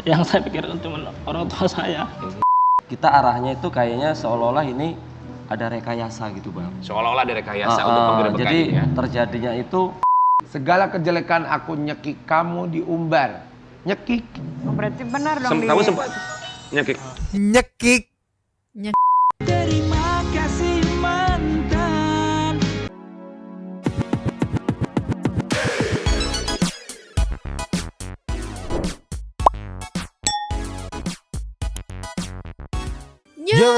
Yang saya pikirkan cuma orang tua saya. Kita arahnya itu kayaknya seolah-olah ini ada rekayasa gitu bang. Seolah-olah ada rekayasa untuk penggerebekan Jadi ini ya. terjadinya itu Segala kejelekan aku nyekik kamu diumbar. Nyekik. Oh, berarti benar dong. Kamu sempat nyekik. Nyekik. Terima kasih mantan. Yo,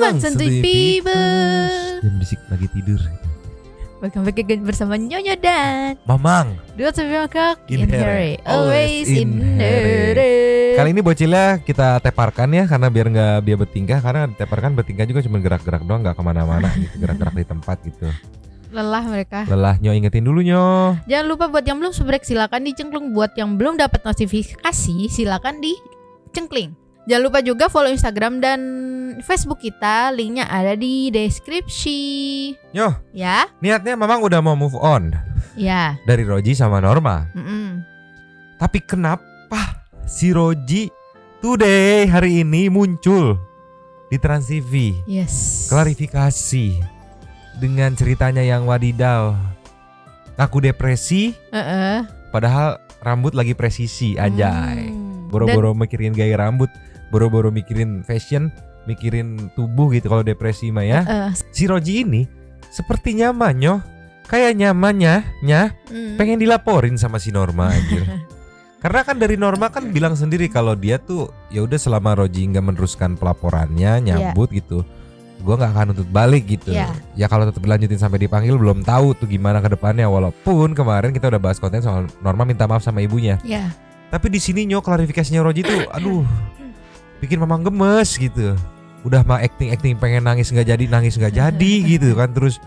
Bang Santuy People. Jangan berisik lagi tidur. Welcome back again bersama Nyonya dan Mamang. Dua sampai makak In in here. here, always in here. here. Kali ini bocilnya kita teparkan ya, karena biar nggak dia bertingkah. Karena teparkan bertingkah juga cuma gerak-gerak doang, nggak kemana-mana gitu, gerak-gerak di tempat gitu. Lelah mereka. Lelah Nyo, ingetin dulu Nyo. Jangan lupa buat yang belum subrek silakan dicengklung. Buat yang belum dapat notifikasi silakan dicengkling. Jangan lupa juga follow Instagram dan Facebook kita, linknya ada di deskripsi. Nyo, Ya, niatnya Mamang udah mau move on ya. dari Roji sama Norma. Mm-mm. Tapi kenapa si Roji today hari ini muncul di Trans TV? Yes. Klarifikasi dengan ceritanya yang wadidaw. Ngaku depresi padahal rambut lagi presisi, anjay. Boro-boro mikirin gaya rambut, boro-boro mikirin fashion, mikirin tubuh gitu kalau depresi mah ya. Si Roji ini seperti nyamannya, kayak nyamannya pengen dilaporin sama si Norma anjir. Karena kan dari Norma kan bilang sendiri kalau dia tuh ya udah selama Roji nggak meneruskan pelaporannya, nyambut gitu, gua nggak akan nuntut balik gitu. Ya kalau tetap dilanjutin sampai dipanggil belum tahu tuh gimana ke depannya. Walaupun kemarin kita udah bahas konten soal Norma minta maaf sama ibunya. Ya. Tapi di sini Nyo klarifikasinya Roji tuh aduh bikin Mamang gemes gitu. Udah mah acting pengen nangis nggak jadi gitu kan, terus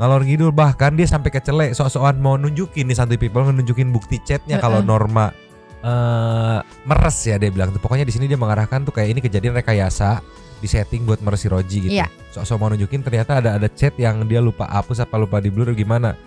ngalor ngidul, bahkan dia sampai kecelek sok-sokan mau nunjukin nih Santuy People, nunjukin bukti chatnya kalau Norma meres ya dia bilang tuh. Pokoknya di sini dia mengarahkan tuh kayak ini kejadian rekayasa di setting buat meres si Roji gitu. Iya. Sok-sok mau nunjukin ternyata ada chat yang dia lupa hapus apa lupa di blur gimana.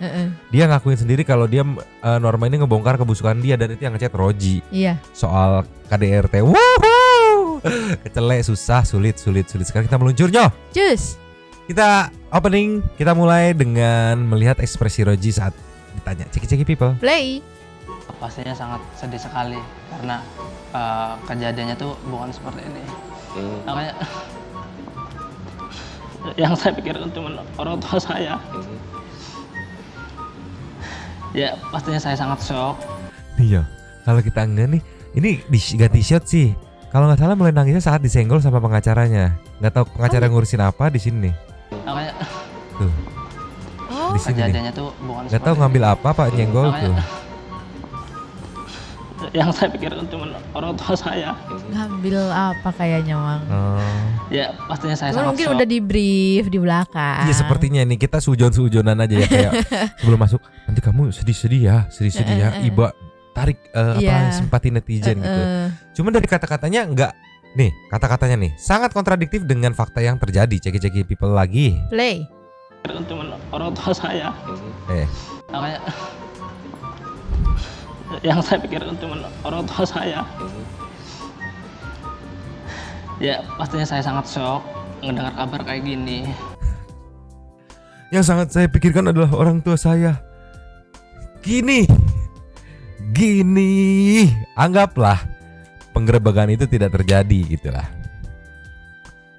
Dia ngakuin sendiri kalau dia Norma ini ngebongkar kebusukan dia dan itu yang ngechat Roji. Iya. Soal KDRT. Woohoo! Kecelek, susah, sulit. Sekarang kita meluncur Nyo. Cus. Kita opening, kita mulai dengan melihat ekspresi Roji saat ditanya. Ceki people. Play. Pastinya sangat sedih sekali karena kejadiannya tuh bukan seperti ini. Makanya yang saya pikirkan cuma orang tua saya. Ya pastinya saya sangat shock. Iya, kalau kita enggak nih, ini ganti shot sih. Kalau nggak salah mulai nangisnya saat disenggol sama pengacaranya. Nggak tahu pengacara ngurusin apa di sini nih. Makanya Tuh. Oh. Di sini nih. kejadiannya tuh bukan Nggak tahu ngambil apa Pak nyenggol tuh. Yang saya pikirkan cuma orang tua saya. Ngambil apa kayaknya, Mang? Ya pastinya saya Cuman sangat mungkin shock. udah di brief di belakang. Iya sepertinya nih kita sujon-sujonan aja ya kayak sebelum masuk nanti kamu sedih-sedih ya, Iba tarik simpati netizen gitu. Cuman dari kata-katanya enggak nih, kata-katanya nih sangat kontradiktif dengan fakta yang terjadi. Ceki people lagi. Play. Cuma orang tua saya. Makanya yang saya pikirkan cuma orang tua saya. Ya pastinya saya sangat shock mendengar kabar kayak gini. Yang sangat saya pikirkan adalah orang tua saya. Gini, anggaplah penggerebekan itu tidak terjadi gitulah.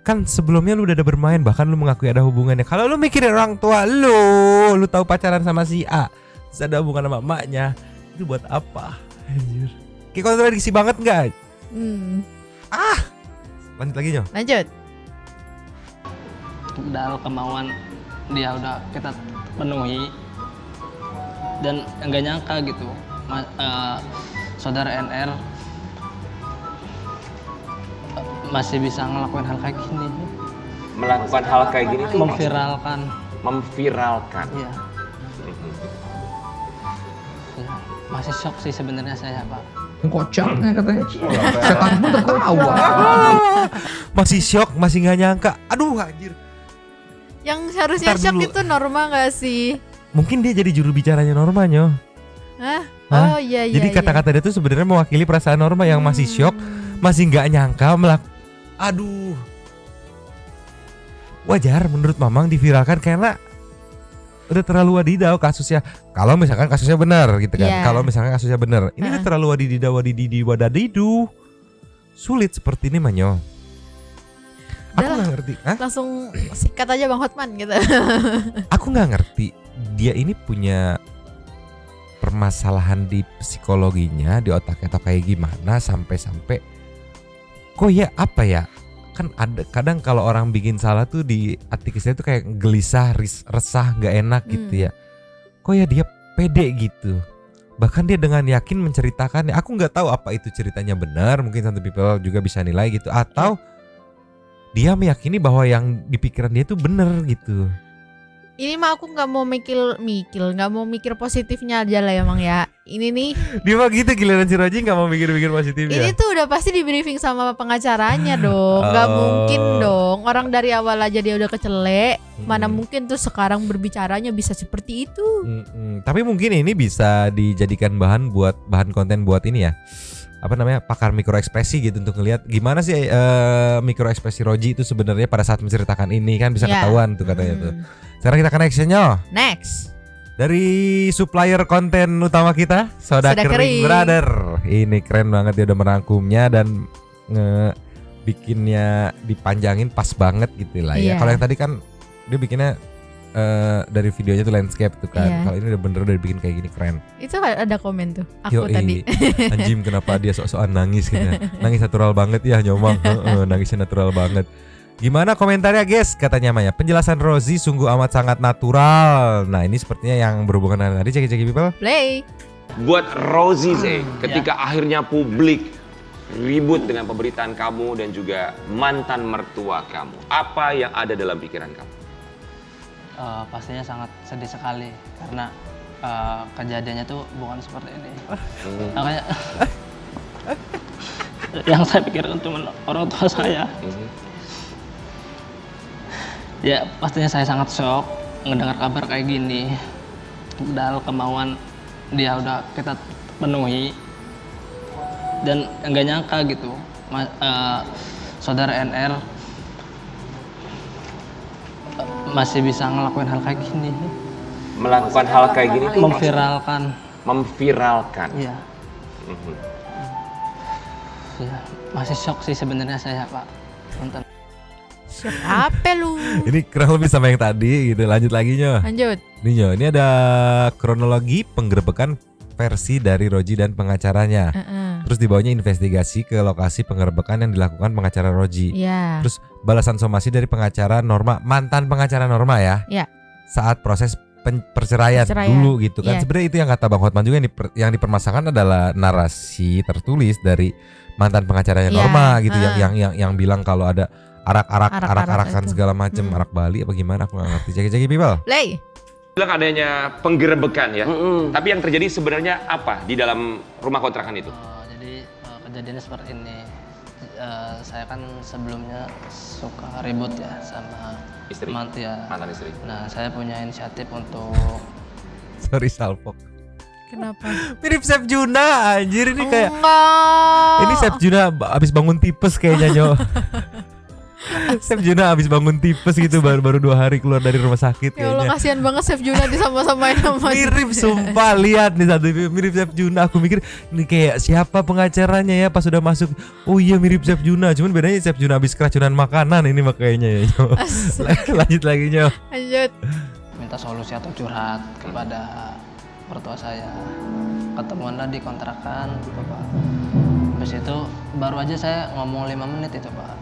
Kan sebelumnya lu udah ada bermain, bahkan lu mengakui ada hubungannya. Kalau lu mikirin orang tua lu tahu pacaran sama si A, terus ada hubungan sama emaknya, itu buat apa? Anjir. Kayak kontradiksi banget nggak? Lanjut lagi Nyo. Lanjut. Padahal kemauan dia udah kita penuhi dan enggak nyangka gitu saudara NR masih bisa ngelakuin hal kayak gini. Melakukan hal kayak gini tuh memviralkan. Iya. Ya, masih shock sih sebenarnya saya Pak. Kocaknya katanya. Setan pun tertawa. Masih shock, masih nggak nyangka. Aduh anjir. Yang harusnya Ntar shock dulu. itu Norma gak sih? Mungkin dia jadi juru bicaranya Norma Nyo. Hah? Oh iya iya. Jadi kata-kata dia tuh sebenarnya mewakili perasaan Norma yang masih shock, masih nggak nyangka aduh. Wajar menurut Mamang diviralkan karena udah terlalu wadidaw kasusnya. Kalau misalkan kasusnya benar gitu kan. Yeah. Kalau misalkan kasusnya benar, ini udah terlalu wadadidu. Sulit seperti ini Manyo. Aku nggak ngerti. Langsung sikat aja Bang Hotman gitu. Aku nggak ngerti. Dia ini punya permasalahan di psikologinya, di otaknya atau kayak gimana sampai kok ya apa ya? Kan ada kadang kalau orang bikin salah tuh di hati kita tuh kayak gelisah, resah, nggak enak gitu ya. Kok ya dia pede gitu. Bahkan dia dengan yakin menceritakannya. Aku nggak tahu apa itu ceritanya benar. Mungkin some people juga bisa nilai gitu. Atau dia meyakini bahwa yang di pikiran dia tuh benar gitu. Ini mah aku nggak mau nggak mau mikir positifnya aja lah emang ya. Ini nih. Dia mah gitu giliran si Roji nggak mau mikir-mikir positifnya. Ini tuh udah pasti di briefing sama pengacaranya dong. Nggak mungkin dong. Orang dari awal aja dia udah kecelek. Mana mungkin tuh sekarang berbicaranya bisa seperti itu. Tapi mungkin ini bisa dijadikan bahan konten buat ini ya. Apa namanya, pakar mikroekspresi gitu untuk ngelihat gimana sih mikroekspresi Roji itu sebenarnya pada saat menceritakan ini kan bisa ketahuan tuh katanya tuh. Sekarang kita connectionnya. Next. Dari supplier konten utama kita, Soda Kering Brother. Ini keren banget, dia udah merangkumnya dan bikinnya dipanjangin pas banget gitu lah ya. Kalau yang tadi kan dia bikinnya dari videonya tuh landscape tuh kan. Kalau ini udah bener udah dibikin kayak gini, keren. Itu ada komen tuh aku tadi. Anjim kenapa dia sok-sokan nangis gitu. Nangis natural banget ya Nyomang. Nangisnya natural banget. Gimana komentarnya guys? Katanya Maya, penjelasan Rozi sungguh amat sangat natural. Nah ini sepertinya yang berhubungan dengan tadi. Cek people play. Buat Rozi ketika akhirnya publik ribut dengan pemberitaan kamu dan juga mantan mertua kamu, apa yang ada dalam pikiran kamu? Pastinya sangat sedih sekali karena kejadiannya tuh bukan seperti ini. Makanya yang saya pikirkan cuma orang tua saya. Ya pastinya saya sangat shock mendengar kabar kayak gini. Padahal kemauan dia udah kita penuhi dan nggak nyangka gitu. Saudara NR masih bisa ngelakuin hal kayak gini. Melakukan hal kayak gini tuh memviralkan. Iya. Ya, masih shock sih sebenarnya saya Pak. Nonton. Shock apa lu? Ini kurang lebih sama yang tadi gitu. Lanjut lagi Nyo. Lanjut. Ini ada kronologi penggerebekan versi dari Roji dan pengacaranya. Terus dibawanya investigasi ke lokasi penggerebekan yang dilakukan pengacara Roji. Terus balasan somasi dari pengacara Norma, mantan pengacara Norma ya. Saat proses perceraian dulu gitu kan. Sebenarnya itu yang kata Bang Hotman juga yang dipermasalahkan adalah narasi tertulis dari mantan pengacaranya Norma gitu yang bilang kalau ada arak-arakan segala macam, arak Bali apa gimana aku nggak ngerti. Cek people. Play. Bilang adanya penggerebekan ya. Tapi yang terjadi sebenarnya apa di dalam rumah kontrakan itu? Jadi kejadiannya seperti ini. Saya kan sebelumnya suka ribut ya sama istri, mantan istri. Nah saya punya inisiatif untuk Sorry Salpok. Kenapa? Mirip Chef Juna anjir ini kayak. Enggak. Ini Chef Juna abis bangun tipes kayaknya Nyo. Chef Juna abis bangun tipes gitu baru 2 hari keluar dari rumah sakit Ya Allah kayaknya. kasihan banget Chef Juna disama-samain sama Mirip sumpah, lihat nih satu mirip Chef Juna. Aku mikir ini kayak siapa pengacaranya ya pas udah masuk. Oh iya mirip Chef Juna, cuman bedanya Chef Juna abis keracunan makanan ini makanya ya. Lanjut lagi Nyo. Lanjut. minta solusi atau curhat kepada mertua saya. Ketemuanlah di kontrakan gitu Pak. Habis itu baru aja saya ngomong 5 menit itu Pak.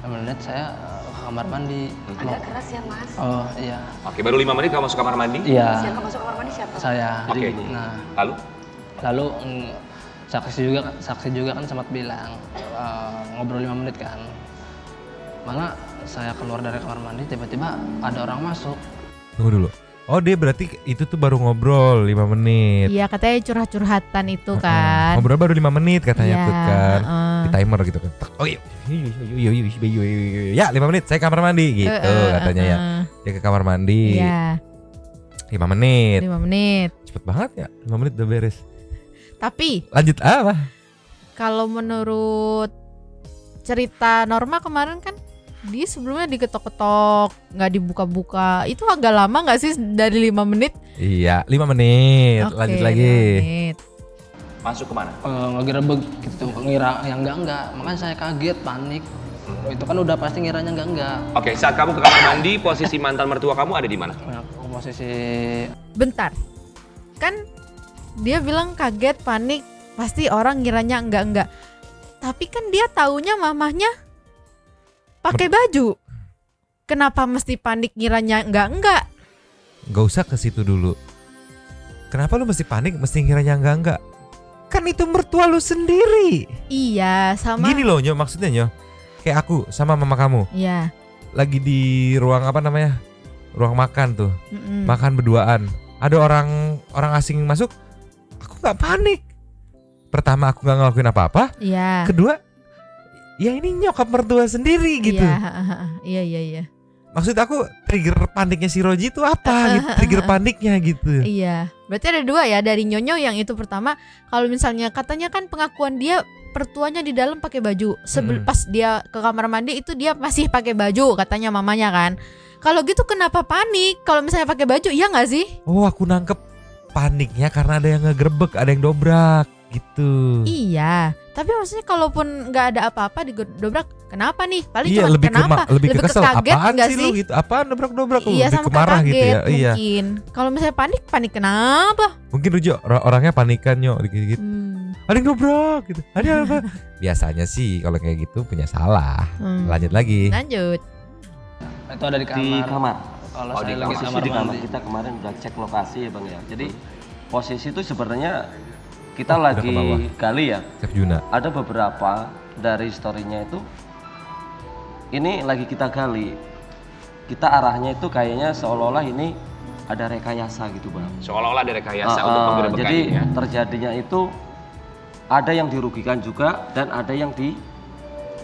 5 menit saya ke kamar mandi. Agak keras ya Mas. Oh iya. Oke, baru 5 menit kamu masuk kamar mandi? Iya. Siapa masuk kamar mandi siapa? Saya. Oke. Nah, Lalu saksi juga kan sempat bilang ngobrol 5 menit kan. Malah saya keluar dari kamar mandi tiba-tiba ada orang masuk. Tunggu dulu. Oh dia berarti itu tuh baru ngobrol 5 menit. Iya katanya curhat-curhatan itu kan. Ngobrol baru 5 menit katanya tuh kan. Di timer gitu kan. Oh iya. Ya 5 menit saya kamar mandi gitu katanya ya. Dia ke kamar mandi. Iya. 5 menit. 5 menit. Cepet banget ya. 5 menit udah beres. Tapi Lanjut apa? kalau menurut cerita Norma kemarin kan dia sebelumnya diketok-ketok, nggak dibuka-buka. Itu agak lama nggak sih dari 5 menit? Iya, 5 menit. Oke, Lanjut lagi. 5 menit. Masuk kemana? Ngegerebek gitu, ngira yang enggak. Makanya saya kaget, panik. Itu kan udah pasti ngiranya enggak. Oke, saat kamu ke kamar mandi, posisi mantan mertua kamu ada di mana? Nah, posisi Bentar. Kan dia bilang kaget, panik, pasti orang ngiranya enggak. Tapi kan dia taunya mamahnya pakai baju. Kenapa mesti panik ngiranya enggak? Gak usah ke situ dulu. Kenapa lu mesti panik, mesti ngiranya enggak? Kan itu mertua lu sendiri. Iya, sama. Gini loh Nyo, maksudnya Nyo, kayak aku sama mama kamu Iya. lagi di ruang apa namanya, ruang makan tuh, Mm-mm. makan berduaan. Ada orang asing masuk, aku nggak panik. Pertama aku nggak ngelakuin apa-apa. Iya. Kedua, ya ini nyokap mertua sendiri gitu. Iya. Maksud aku trigger paniknya si Roji itu apa gitu, trigger paniknya gitu. Iya. Berarti ada 2 ya, dari Nyonyo yang itu pertama, kalau misalnya katanya kan pengakuan dia pertuanya di dalam pakai baju. Pas dia ke kamar mandi itu dia masih pakai baju katanya mamanya kan. Kalau gitu kenapa panik? Kalau misalnya pakai baju, iya nggak sih? Oh, aku nangkep paniknya karena ada yang ngegerebek, ada yang dobrak gitu. Iya. Tapi maksudnya kalaupun nggak ada apa-apa digedobrak, kenapa nih? Paling Iya, cuma lebih kenapa? lebih ke kesel. kaget Apaan nggak sih lu gitu? Apaan dobrak-dobrak lu? Iya, Lebih sama ke marah kaget gitu ya. Iya. mungkin. Kalau misalnya panik kenapa? Mungkin Rujo orangnya panikan Nyo gitu. Ada yang dobrak gitu. Ada apa? Biasanya sih kalau kayak gitu punya salah. Lanjut lagi. Lanjut. itu ada di kamar. Di kamar. Kalau Oh, saya di lagi Posisi kamar di kamar mandi. kita kemarin udah cek lokasi ya Bang ya. Jadi posisi itu sebenarnya kita Udah lagi ke bawah. gali ya. Chef Juna. Ada beberapa dari story-nya itu ini lagi kita gali. Kita arahnya itu kayaknya seolah-olah ini ada rekayasa gitu Bang. Seolah-olah ada rekayasa untuk penggerebekan Jadi ini ya. terjadinya itu ada yang dirugikan juga dan ada yang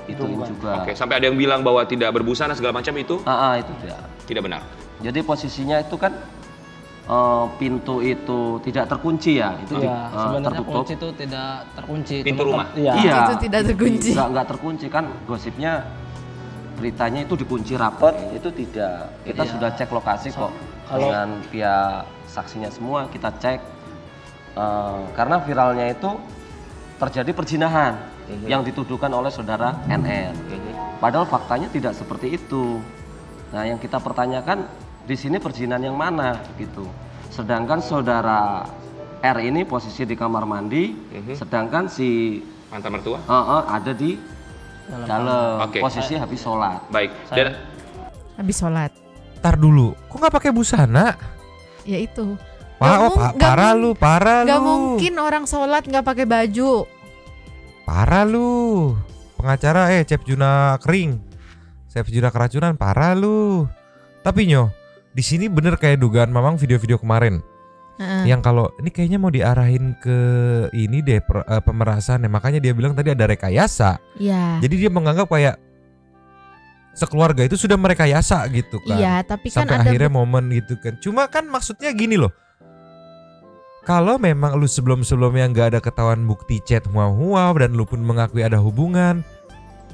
ituin juga. Oke, sampai ada yang bilang bahwa tidak berbusana segala macam itu Itu dia. tidak benar. Jadi posisinya itu kan pintu itu tidak terkunci ya, itu Iya, sebenarnya tertutup. kunci itu tidak terkunci. Pintu Cuma rumah? Iya. Iya, Itu tidak terkunci. Nggak terkunci kan, gosipnya beritanya itu dikunci rapat, itu tidak. Kita Iya. sudah cek lokasi kok dengan pihak saksinya semua kita cek. Karena viralnya itu terjadi perzinahan yang dituduhkan oleh saudara NN. Padahal faktanya tidak seperti itu. Nah, yang kita pertanyakan di sini perzinahan yang mana gitu. Sedangkan saudara R ini posisi di kamar mandi, sedangkan si Mantan mertua? ada di dalam Oke. posisi habis sholat. Baik. Dan Habis sholat. Tar dulu, kok nggak pakai busana? Ya itu. Parah Gak lu. mungkin orang sholat nggak pakai baju. Parah lu. Pengacara Chef Juna kering. Chef Juna keracunan, parah lu. Tapi Nyo, di sini bener kayak dugaan Mamang video-video kemarin. Yang kalau ini kayaknya mau diarahin ke ini deh pemerasan ya. Makanya dia bilang tadi ada rekayasa. Iya. Jadi dia menganggap kayak sekeluarga itu sudah merekayasa gitu kan. Iya, tapi kan Sampai ada akhirnya momen gitu kan. Cuma kan maksudnya gini loh. Kalau memang lu sebelum-sebelumnya nggak ada ketahuan bukti chat huau-huau dan lu pun mengakui ada hubungan,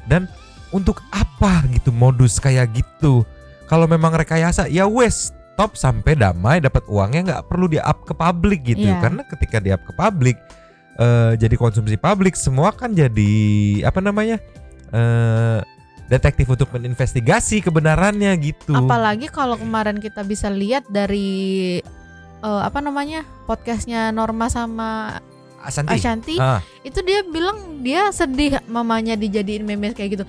dan untuk apa gitu modus kayak gitu? Kalau memang rekayasa ya wes stop sampai damai, dapat uangnya, nggak perlu di-up ke publik gitu. Iya. Karena ketika di-up ke publik jadi konsumsi publik, semua kan jadi apa namanya? Detektif untuk menginvestigasi kebenarannya gitu. apalagi kalau kemarin kita bisa lihat dari podcastnya Norma sama Ashanti, itu dia bilang dia sedih mamanya dijadiin memes kayak gitu.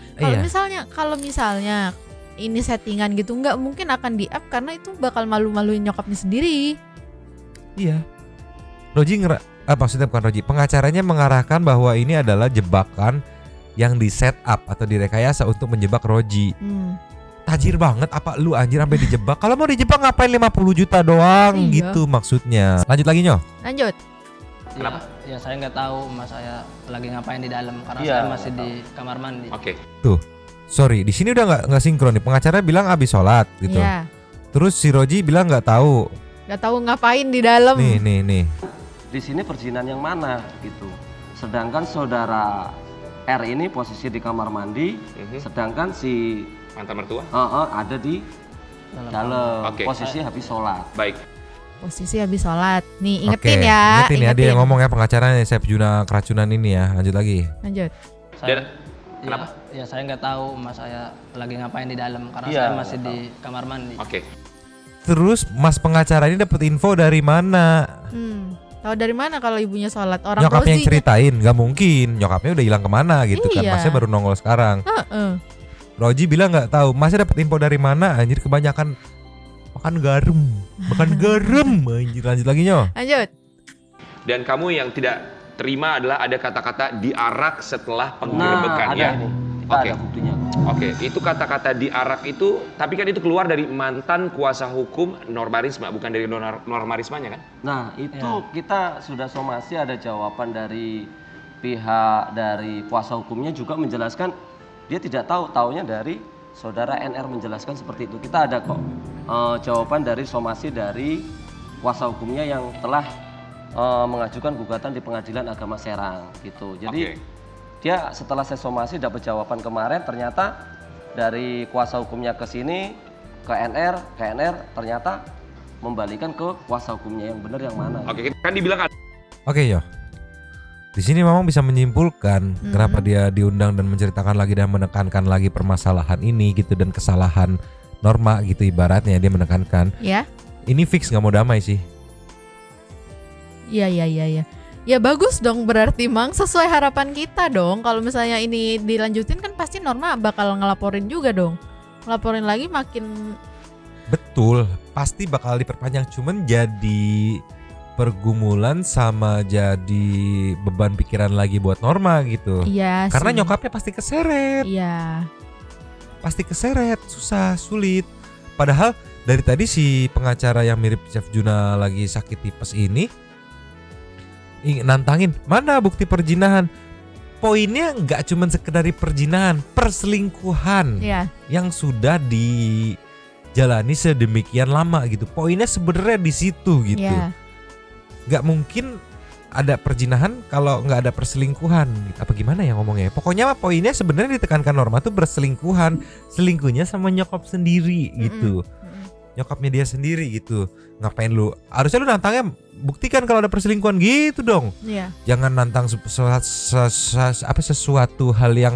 Kalau misalnya ini settingan gitu, nggak mungkin akan di-up karena itu bakal malu-maluin nyokapnya sendiri. Iya. Roji maksudnya bukan Roji, pengacaranya mengarahkan bahwa ini adalah jebakan yang di set up atau direkayasa untuk menjebak Roji. Tajir banget apa lu anjir sampai dijebak? Kalau mau dijebak ngapain 50 juta doang Iya. gitu maksudnya. Lanjut lagi Nyo. Lanjut. Kenapa? Ya saya nggak tahu mas saya lagi ngapain di dalam karena Iya, saya masih nggak di kamar mandi. Oke. Sorry, di sini udah nggak sinkron nih. Pengacara bilang abis sholat gitu. Iya. Terus si Roji bilang nggak tahu. Nggak tahu ngapain di dalam. Nih. di sini perjinan yang mana gitu. Sedangkan saudara R ini posisi di kamar mandi, sedangkan si Mantan mertua? ada di dalam Oke. posisi habis sholat. Baik. Posisi habis sholat. Nih Oke, ingetin ya. ingetin ya dia yang ngomong ya pengacaranya Chef Juna keracunan ini ya. Lanjut lagi. Lanjut. Dan kenapa? Ya saya nggak tahu mas saya lagi ngapain di dalam karena Iya, saya masih nggak di kamar mandi. Oke. Terus Mas pengacara ini dapat info dari mana? Tahu dari mana kalau ibunya sholat? Orang Nyokapnya yang Rozi. ceritain, nggak mungkin. Nyokapnya udah hilang kemana gitu kan? Iya. Masnya baru nongol sekarang. Roji bilang nggak tahu. Masnya dapat info dari mana? Anjir kebanyakan makan garam, anjir. Lanjut lagi Nyo. Lanjut. Dan kamu yang tidak terima adalah ada kata-kata diarak setelah Nah, penggerebekan ada ya. ini. Kita Oke. ada buktinya. Oke, itu kata-kata diarak itu, tapi kan itu keluar dari mantan kuasa hukum Normarisma, bukan dari Normarismanya kan? Nah, itu kita sudah somasi, ada jawaban dari pihak dari kuasa hukumnya juga menjelaskan dia tidak tahu, taunya dari saudara NR menjelaskan seperti itu. Kita ada kok jawaban dari somasi dari kuasa hukumnya yang telah mengajukan gugatan di Pengadilan Agama Serang gitu. Jadi dia setelah saya somasi dapat jawaban kemarin, ternyata dari kuasa hukumnya ke sini ke NR ternyata membalikan ke kuasa hukumnya yang benar yang mana. Oke, kan dibilang Oke Yo. Di sini memang bisa menyimpulkan kenapa dia diundang dan menceritakan lagi dan menekankan lagi permasalahan ini gitu dan kesalahan Norma gitu ibaratnya dia menekankan. Ya. Ini fix nggak mau damai sih. Iya. Ya bagus dong berarti Mang sesuai harapan kita dong. Kalau misalnya ini dilanjutin kan pasti Norma bakal ngelaporin juga dong. Ngelaporin lagi makin Betul, pasti bakal diperpanjang cuman jadi pergumulan sama jadi beban pikiran lagi buat Norma gitu. iya Karena sih. nyokapnya pasti keseret. Iya. Pasti keseret, susah, sulit. Padahal dari tadi si pengacara yang mirip Chef Juna lagi sakit tipes ini nantangin, mana bukti perjinahan? Poinnya nggak cuma sekedar perjinahan, perselingkuhan Iya. yang sudah dijalani sedemikian lama gitu. Poinnya sebenarnya di situ gitu. Iya. Nggak mungkin ada perjinahan kalau nggak ada perselingkuhan. Apa gimana ya ngomongnya? Pokoknya mah poinnya sebenarnya ditekankan Norma tuh berselingkuhan, selingkuhnya sama nyokap sendiri gitu. Nyokapnya dia sendiri gitu. Ngapain lu? Harusnya lu nantangnya buktikan kalau ada perselingkuhan gitu dong. Iya. Jangan nantang sesuatu hal yang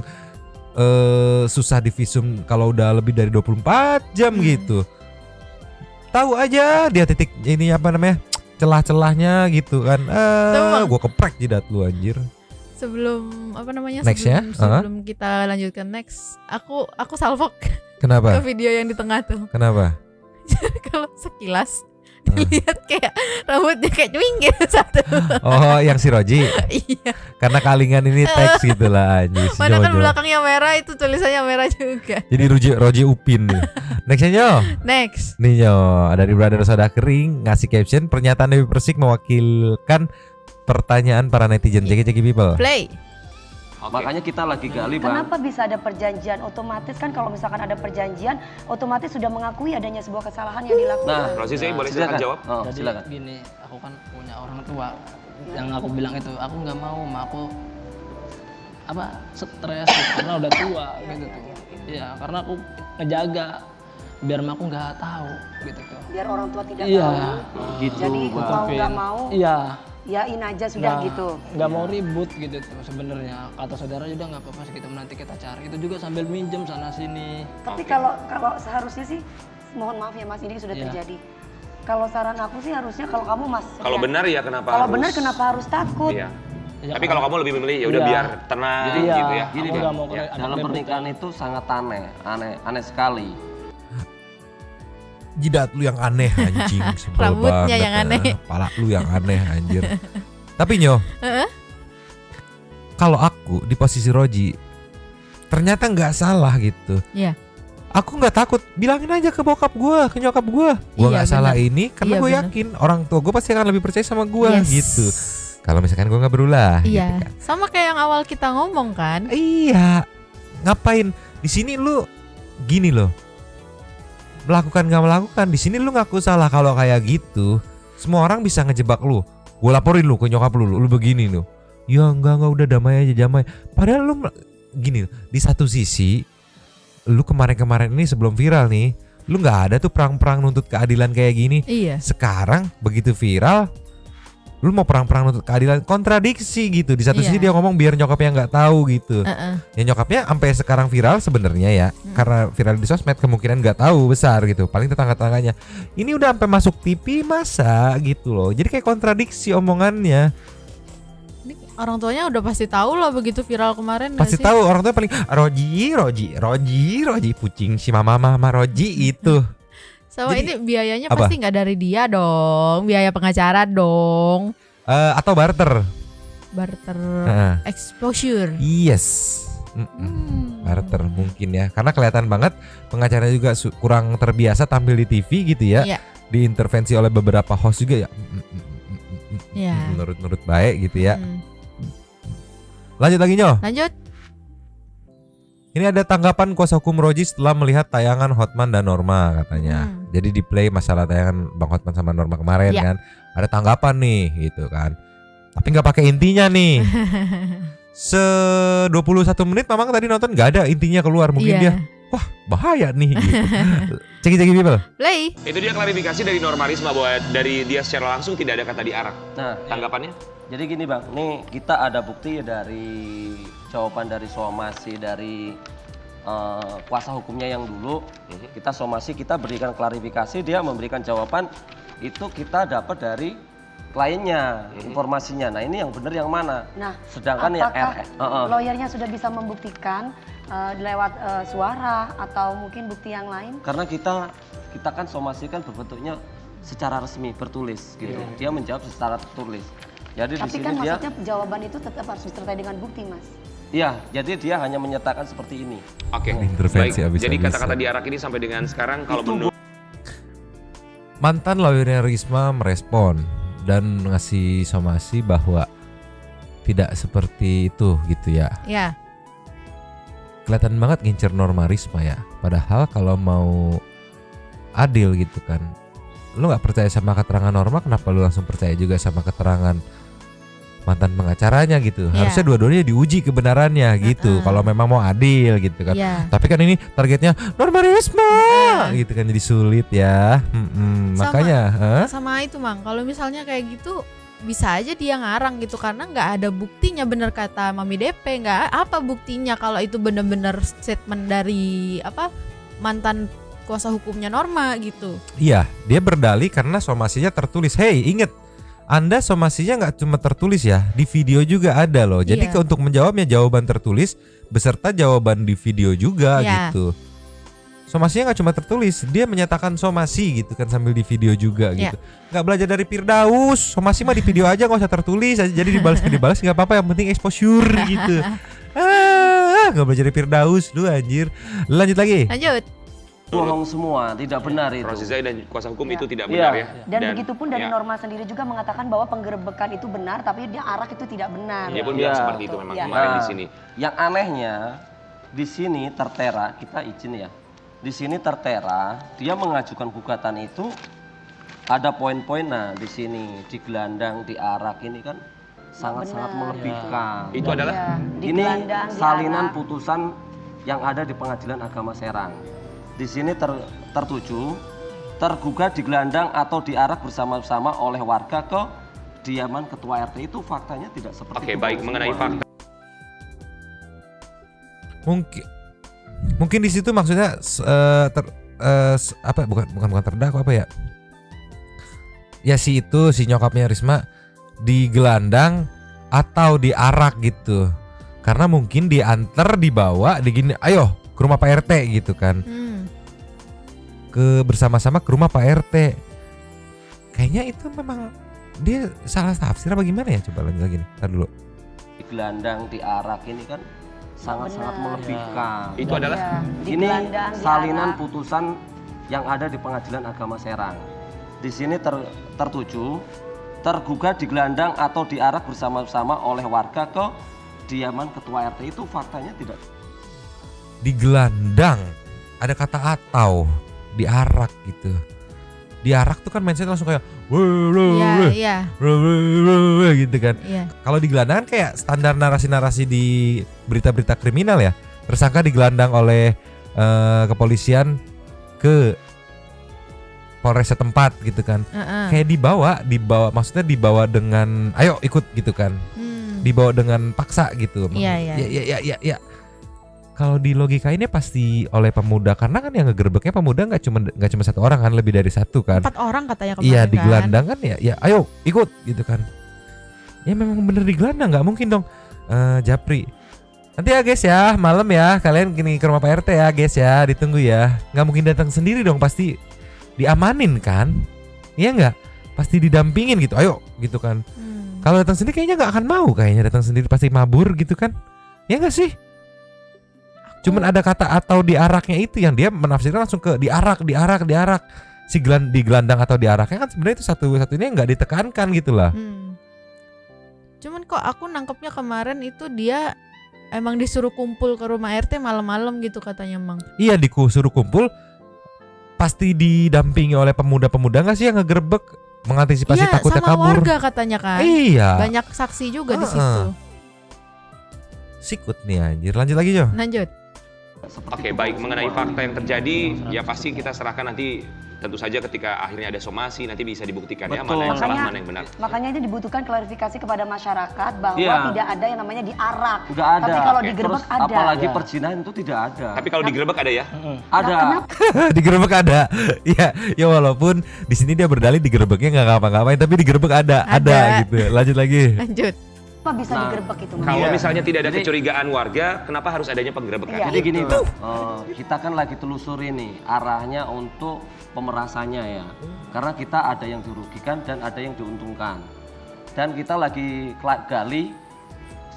susah divisum kalau udah lebih dari 24 jam gitu. Tahu aja dia titik ini apa namanya? Celah-celahnya gitu kan. Gua keprek jidat lu anjir. Sebelum apa namanya? Next ya? Sebelum kita lanjutkan next, aku salvok ke Kenapa? video yang di tengah tuh. Kenapa? Kalau sekilas dilihat kayak rambutnya kayak cuing gitu satu. Oh, yang si Roji. Iya. Karena kalingan ini teks gitu lah anjir. Si Mana kan Jojo. belakangnya merah itu tulisannya merah juga. Jadi Roji Upin nih. Nextnya Nyo. Next. Nih Nyo, dari Brother Soda Kering ngasih caption pernyataan Dewi Persik mewakilkan pertanyaan para netizen Ceki people. Play. Makanya kita lagi gali Bang. Kenapa bisa ada perjanjian? Otomatis kan kalau misalkan ada perjanjian, otomatis sudah mengakui adanya sebuah kesalahan yang dilakukan. Nah, Rozi, saya boleh silakan jawab? Jadi Silakan. gini, aku kan punya orang tua yang aku bilang itu aku nggak mau, aku stres gitu, karena udah tua gitu tuh. Iya, karena aku ngejaga biar aku nggak tahu gitu tuh. Biar orang tua tidak Iya. tahu. Gitu, Jadi Bang. mau nggak mau, Iya. yain aja sudah gitu. Nggak mau ribut gitu tuh sebenarnya. Kata saudara juga nggak apa-apa gitu, nanti kita cari. Itu juga sambil minjem sana sini. Tapi kalau seharusnya sih, mohon maaf ya Mas, ini sudah Iya. terjadi. Kalau saran aku sih harusnya kalau kamu Mas. Kalau benar ya kenapa Kalau harus? benar kenapa harus takut? Iya. Ya, Tapi kalau kamu lebih memilih ya udah Iya. biar tenang Jadi gitu ya. aku Gini, nggak Bang. mau Ya. ada Dalam keributan. pernikahan itu sangat aneh sekali. Jidat lu yang aneh anjing. Sebel Rambutnya banget, yang aneh. Pala lu yang aneh anjir. Tapi Nyo, kalau aku di posisi Roji ternyata nggak salah gitu. Iya. Aku nggak takut, bilangin aja ke bokap gue, ke nyokap gue. Gue Iya, nggak salah bener. ini karena Iya, gue bener. yakin orang tua gue pasti akan lebih percaya sama gue Yes. gitu. Kalau misalkan gue nggak berulah. Iya. Gitu kan. Sama kayak yang awal kita ngomong kan. Iya, ngapain di sini lu gini loh, melakukan nggak melakukan di sini lu ngaku salah. Kalau kayak gitu semua orang bisa ngejebak lu. gue laporin lu ke nyokap lu begini lu. Ya enggak udah damai aja damai. Padahal lu gini, di satu sisi lu kemarin-kemarin ini sebelum viral nih, lu nggak ada tuh perang-perang nuntut keadilan kayak gini. Iya. Sekarang begitu viral, lu mau perang-perang nuntut keadilan, kontradiksi gitu. Di satu Iya. sisi dia ngomong biar nyokapnya nggak tahu gitu. Ya nyokapnya sampai sekarang viral sebenarnya ya, karena viral di sosmed kemungkinan nggak tahu besar gitu. Paling tetangga-tetangganya. Ini udah sampai masuk TV masa gitu loh. Jadi kayak kontradiksi omongannya. Ini orang tuanya udah pasti tahu lah begitu viral kemarin. nggak Pasti sih? tahu orang tua paling Roji kucing si mama Roji itu. Sama Jadi, ini biayanya apa? pasti nggak dari dia dong, biaya pengacara dong, Atau barter. barter, Nah, exposure. yes. Barter mungkin ya, karena kelihatan banget pengacara juga kurang terbiasa tampil di TV gitu ya. Iya. Diintervensi oleh beberapa host juga ya. Iya. Menurut baik gitu ya. Hmm. Lanjut lagi Nyo. Lanjut. Ini ada tanggapan kuasa hukum Roji setelah melihat tayangan Hotman dan Norma katanya. Jadi di play masalah tayangan Bang Hotman sama Norma kemarin Iya. kan. Ada tanggapan nih gitu kan. Tapi nggak pakai intinya nih. 21 menit memang tadi nonton nggak ada intinya keluar. Mungkin Iya. dia wah bahaya nih gitu. Ceki people. Play. Itu dia klarifikasi dari Norma Risma bahwa dari dia secara langsung tidak ada kata diarak. Nah, Tanggapannya? jadi gini Bang, nih kita ada bukti dari jawaban dari somasi dari kuasa hukumnya yang dulu. Kita somasi, kita berikan klarifikasi, dia memberikan jawaban, itu kita dapat dari kliennya informasinya. Nah ini yang benar yang mana? Nah, Sedangkan yang apakah lawyernya sudah bisa membuktikan lewat suara atau mungkin bukti yang lain? Karena kita kan somasi kan berbentuknya secara resmi bertulis gitu. Dia menjawab secara tertulis. Jadi di Tapi sini kan dia maksudnya jawaban itu tetap harus disertai dengan bukti, Mas. iya, jadi dia hanya menyatakan seperti ini. Oke, Intervensi baik. habis-habisan. Jadi kata-kata diarak ini sampai dengan sekarang kalau menurut Mantan lawyernya Risma merespon dan ngasih somasi bahwa tidak seperti itu gitu ya. Ya. Kelihatan banget ngincer Norma Risma ya. Padahal kalau mau adil gitu kan, lu nggak percaya sama keterangan Norma, kenapa lu langsung percaya juga sama keterangan mantan pengacaranya gitu? Iya. Harusnya dua-duanya diuji kebenarannya gitu. Kalau memang mau adil gitu kan. Iya. Tapi kan ini targetnya Norma Risma gitu kan, jadi sulit ya. Makanya, Sama itu Mang, kalau misalnya kayak gitu bisa aja dia ngarang gitu karena nggak ada buktinya, bener kata Mami DP, nggak apa buktinya kalau itu bener-bener statement dari apa mantan kuasa hukumnya Norma gitu. iya, dia berdalih karena somasinya tertulis. Hey, inget, Anda somasinya nggak cuma tertulis ya, di video juga ada loh. Jadi Iya. untuk menjawabnya jawaban tertulis beserta jawaban di video juga Iya. gitu. Somasinya nggak cuma tertulis, dia menyatakan somasi gitu kan sambil di video juga Iya. gitu. Nggak belajar dari Firdaus, somasi mah di video aja nggak usah tertulis aja. Jadi dibalas nggak apa-apa, yang penting exposure gitu. Nggak belajar dari Firdaus lu anjir. Lanjut lagi. Lanjut. Bohong semua, tidak benar itu. Rozi Zai dan kuasa hukum itu tidak Iya. benar ya. Dan begitu pun dari ya, Norma sendiri juga mengatakan bahwa penggerebekan itu benar, tapi dia arak itu tidak benar. dia pun Iya. bilang seperti itu memang Iya. kemarin di Nah, sini. Yang anehnya di sini tertera, kita izin ya. Di sini tertera dia mengajukan gugatan itu ada poin-poin. Nah di sini digelandang, diarak ini kan sangat-sangat Benar. melebihkan. Itu adalah Iya, Ini digelandang, salinan diarak. putusan yang ada di Pengadilan Agama Serang. Di sini tertuju tergugat digelandang atau diarak bersama-sama oleh warga ke kediaman ketua RT. Itu faktanya tidak seperti Oke, itu. baik, mengenai fakta. Mungkin di situ maksudnya bukan terdakwa apa ya? Ya si nyokapnya Risma digelandang atau diarak gitu. Karena mungkin diantar, dibawa, digini, ayo ke rumah Pak RT gitu kan. Ke bersama-sama ke rumah Pak RT. Kayaknya itu memang dia salah tafsir apa gimana ya? Coba lanjut lagi nih. Ntar dulu. Digelandang, diarak ini kan sangat-sangat Benar. melebihkan. Itu adalah Iya, Ini digelandang, salinan diarak. putusan yang ada di Pengadilan Agama Serang. Di sini tertuju tergugat digelandang atau diarak bersama-sama oleh warga ke kediaman ketua RT. Itu faktanya tidak. Digelandang, ada kata atau diarak gitu. diarak tuh kan mindset langsung kayak Iya. gitu kan. Iya. Kalau di gelandang kan kayak standar narasi-narasi di berita-berita kriminal ya. Tersangka digelandang oleh kepolisian ke Polres setempat gitu kan. Kayak dibawa maksudnya dibawa dengan ayo ikut gitu kan. Dibawa dengan paksa gitu. Iya. Ya. Kalau di logika ini pasti oleh pemuda karena kan yang ngegerebeknya pemuda nggak cuma satu orang kan, lebih dari satu kan. 4 orang katanya kemarin. Iya kan. digelandang kan ya ayo ikut gitu kan. Ya memang bener digelandang, nggak mungkin dong. Japri nanti ya guys ya malam ya kalian gini ke rumah Pak RT ya guys ya, ditunggu ya. Nggak mungkin datang sendiri dong, pasti diamanin kan. Iya nggak, pasti didampingin gitu, ayo gitu kan. Kalau datang sendiri kayaknya nggak akan mau, kayaknya datang sendiri pasti mabur gitu kan. Ya nggak sih? Cuman ada kata atau diaraknya itu yang dia menafsirkan langsung ke diarak. Si digelandang atau diaraknya kan sebenarnya itu satu-satunya nggak ditekankan gitu lah. Cuman kok aku nangkepnya kemarin itu dia emang disuruh kumpul ke rumah RT malam-malam gitu katanya Mang. Iya disuruh kumpul, pasti didampingi oleh pemuda-pemuda nggak sih yang ngegerebek, mengantisipasi takutnya sama kabur. warga katanya kan. Iya. Banyak saksi juga di situ. Sikut nih anjir. Lanjut lagi Jo. Lanjut. Oke, baik, mengenai fakta yang terjadi ya pasti kita serahkan nanti tentu saja ketika akhirnya ada somasi nanti bisa dibuktikan ya mana yang salah mana yang benar. Makanya itu dibutuhkan klarifikasi kepada masyarakat bahwa Iya. tidak ada yang namanya diarak. Nggak ada. Tapi kalau Oke. digerebek Terus ada. apalagi perzinahan itu tidak ada. Tapi kalau digerebek ada ya? Ada. Digerebek ada. Ya walaupun di sini dia berdalih digerebeknya nggak ngapa-ngapain, tapi digerebek ada gitu. Lanjut lagi. Lanjut. Apa bisa digerebek itu? Mas? Kalau misalnya tidak ada Jadi- kecurigaan warga, kenapa harus adanya penggerebekan? Iya. Jadi gini Bang, kita kan lagi telusuri nih arahnya untuk pemerasannya ya. Karena kita ada yang dirugikan dan ada yang diuntungkan. Dan kita lagi gali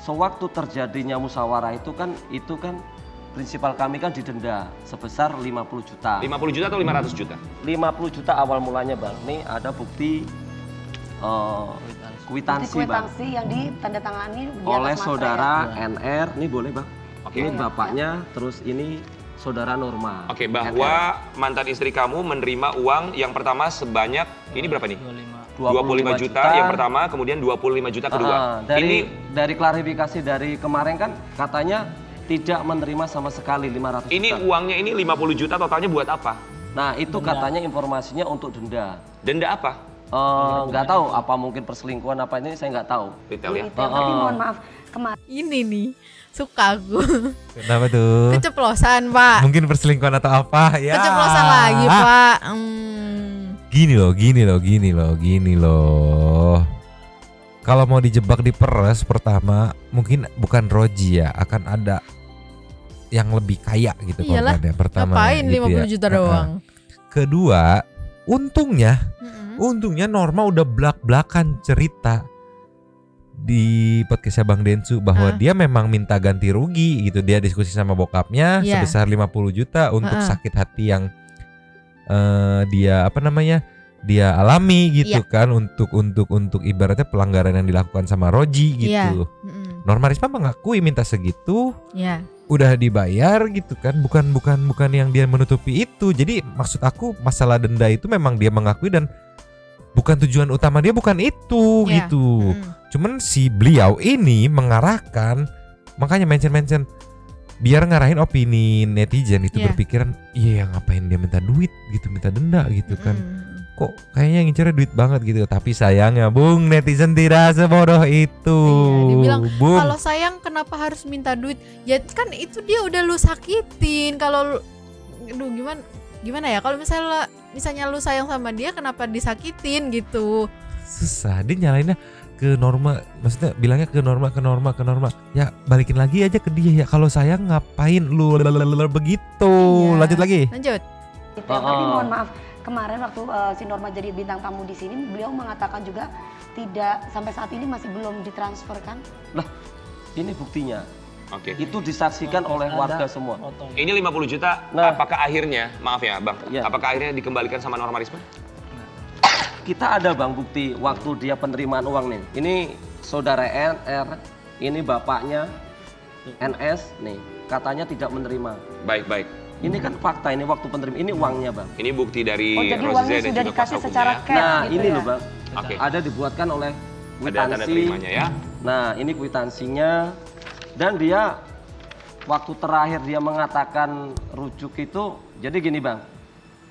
sewaktu terjadinya musyawarah itu kan prinsipal kami kan didenda sebesar 50 juta. 50 juta atau 500 juta? 50 juta awal mulanya Bang. Nih ada bukti kwitansi Bang. Kwitansi yang ditandatangani di Oleh atas materai. saudara NR, ini boleh Bang. Oke. Ini bapaknya, terus ini saudara Norma. Oke, bahwa mantan istri kamu menerima uang yang pertama sebanyak, ini berapa nih? 25 juta yang pertama, kemudian 25 juta kedua. Dari klarifikasi dari kemarin kan katanya tidak menerima sama sekali 500 Ini juta. uangnya ini 50 juta totalnya buat apa? Nah itu katanya informasinya untuk denda. Denda apa? Nggak tahu apa mungkin perselingkuhan apa ini saya nggak tahu. Detail ya. Tapi mohon maaf, kemarin Ini nih suka aku. Kenapa tuh? Keceplosan Pak. Mungkin perselingkuhan atau apa ya? Keceplosan lagi Pak. Gini loh. Kalau mau dijebak di peres pertama, mungkin bukan Roji ya, akan ada yang lebih kaya gitu Iyalah, korbannya. Pertama ngapain gitu 50 ya. juta doang? Kedua, untungnya Norma udah belak-belakan cerita di podcastnya Bang Densu bahwa dia memang minta ganti rugi gitu. Dia diskusi sama bokapnya sebesar 50 juta untuk sakit hati yang dia alami gitu kan, untuk ibaratnya pelanggaran yang dilakukan sama Roji gitu. Norma Risma mengakui minta segitu. Udah dibayar gitu kan, bukan yang dia menutupi itu. Jadi maksud aku masalah denda itu memang dia mengakui dan bukan tujuan utama dia, bukan itu gitu. Cuman si beliau ini mengarahkan, makanya mention biar ngarahin opini netizen itu berpikiran, iya ngapain dia minta duit gitu, minta denda gitu kan. Kok kayaknya ngincernya duit banget gitu. Tapi sayangnya Bung, netizen tidak sebodoh itu. Dibilang Bung, kalau sayang kenapa harus minta duit? Ya kan itu dia udah lu sakitin. Kalau gimana ya? Kalau misalnya lu sayang sama dia, kenapa disakitin gitu? susah. Dia nyalainnya ke Norma, maksudnya bilangnya ke Norma. Ya balikin lagi aja ke dia ya. Kalau sayang ngapain lu begitu? Lanjut lagi. Lanjut. Tapi mohon maaf, kemarin waktu si Norma jadi bintang tamu di sini, beliau mengatakan juga tidak sampai saat ini masih belum ditransfer kan? Lah, ini buktinya. Oke. Itu disaksikan oleh warga semua. Ini 50 juta, Nah. apakah akhirnya, maaf ya Bang, Iya. apakah akhirnya dikembalikan sama Norma Risma? Kita ada Bang bukti waktu dia penerimaan uang nih. Ini saudara NR, ini bapaknya NS nih, katanya tidak menerima. Baik. Ini kan fakta, ini waktu penerima, ini uangnya bang. Ini bukti dari Oh, jadi Rozi uangnya Zai dan sudah juga dikasih kuasa secara hukumnya, cash Nah gitu ini ya? loh bang, Oke. ada dibuatkan oleh Ada tanda kwitansi. terimanya ya. Nah ini kwitansinya, dan dia waktu terakhir dia mengatakan rujuk itu, jadi gini bang,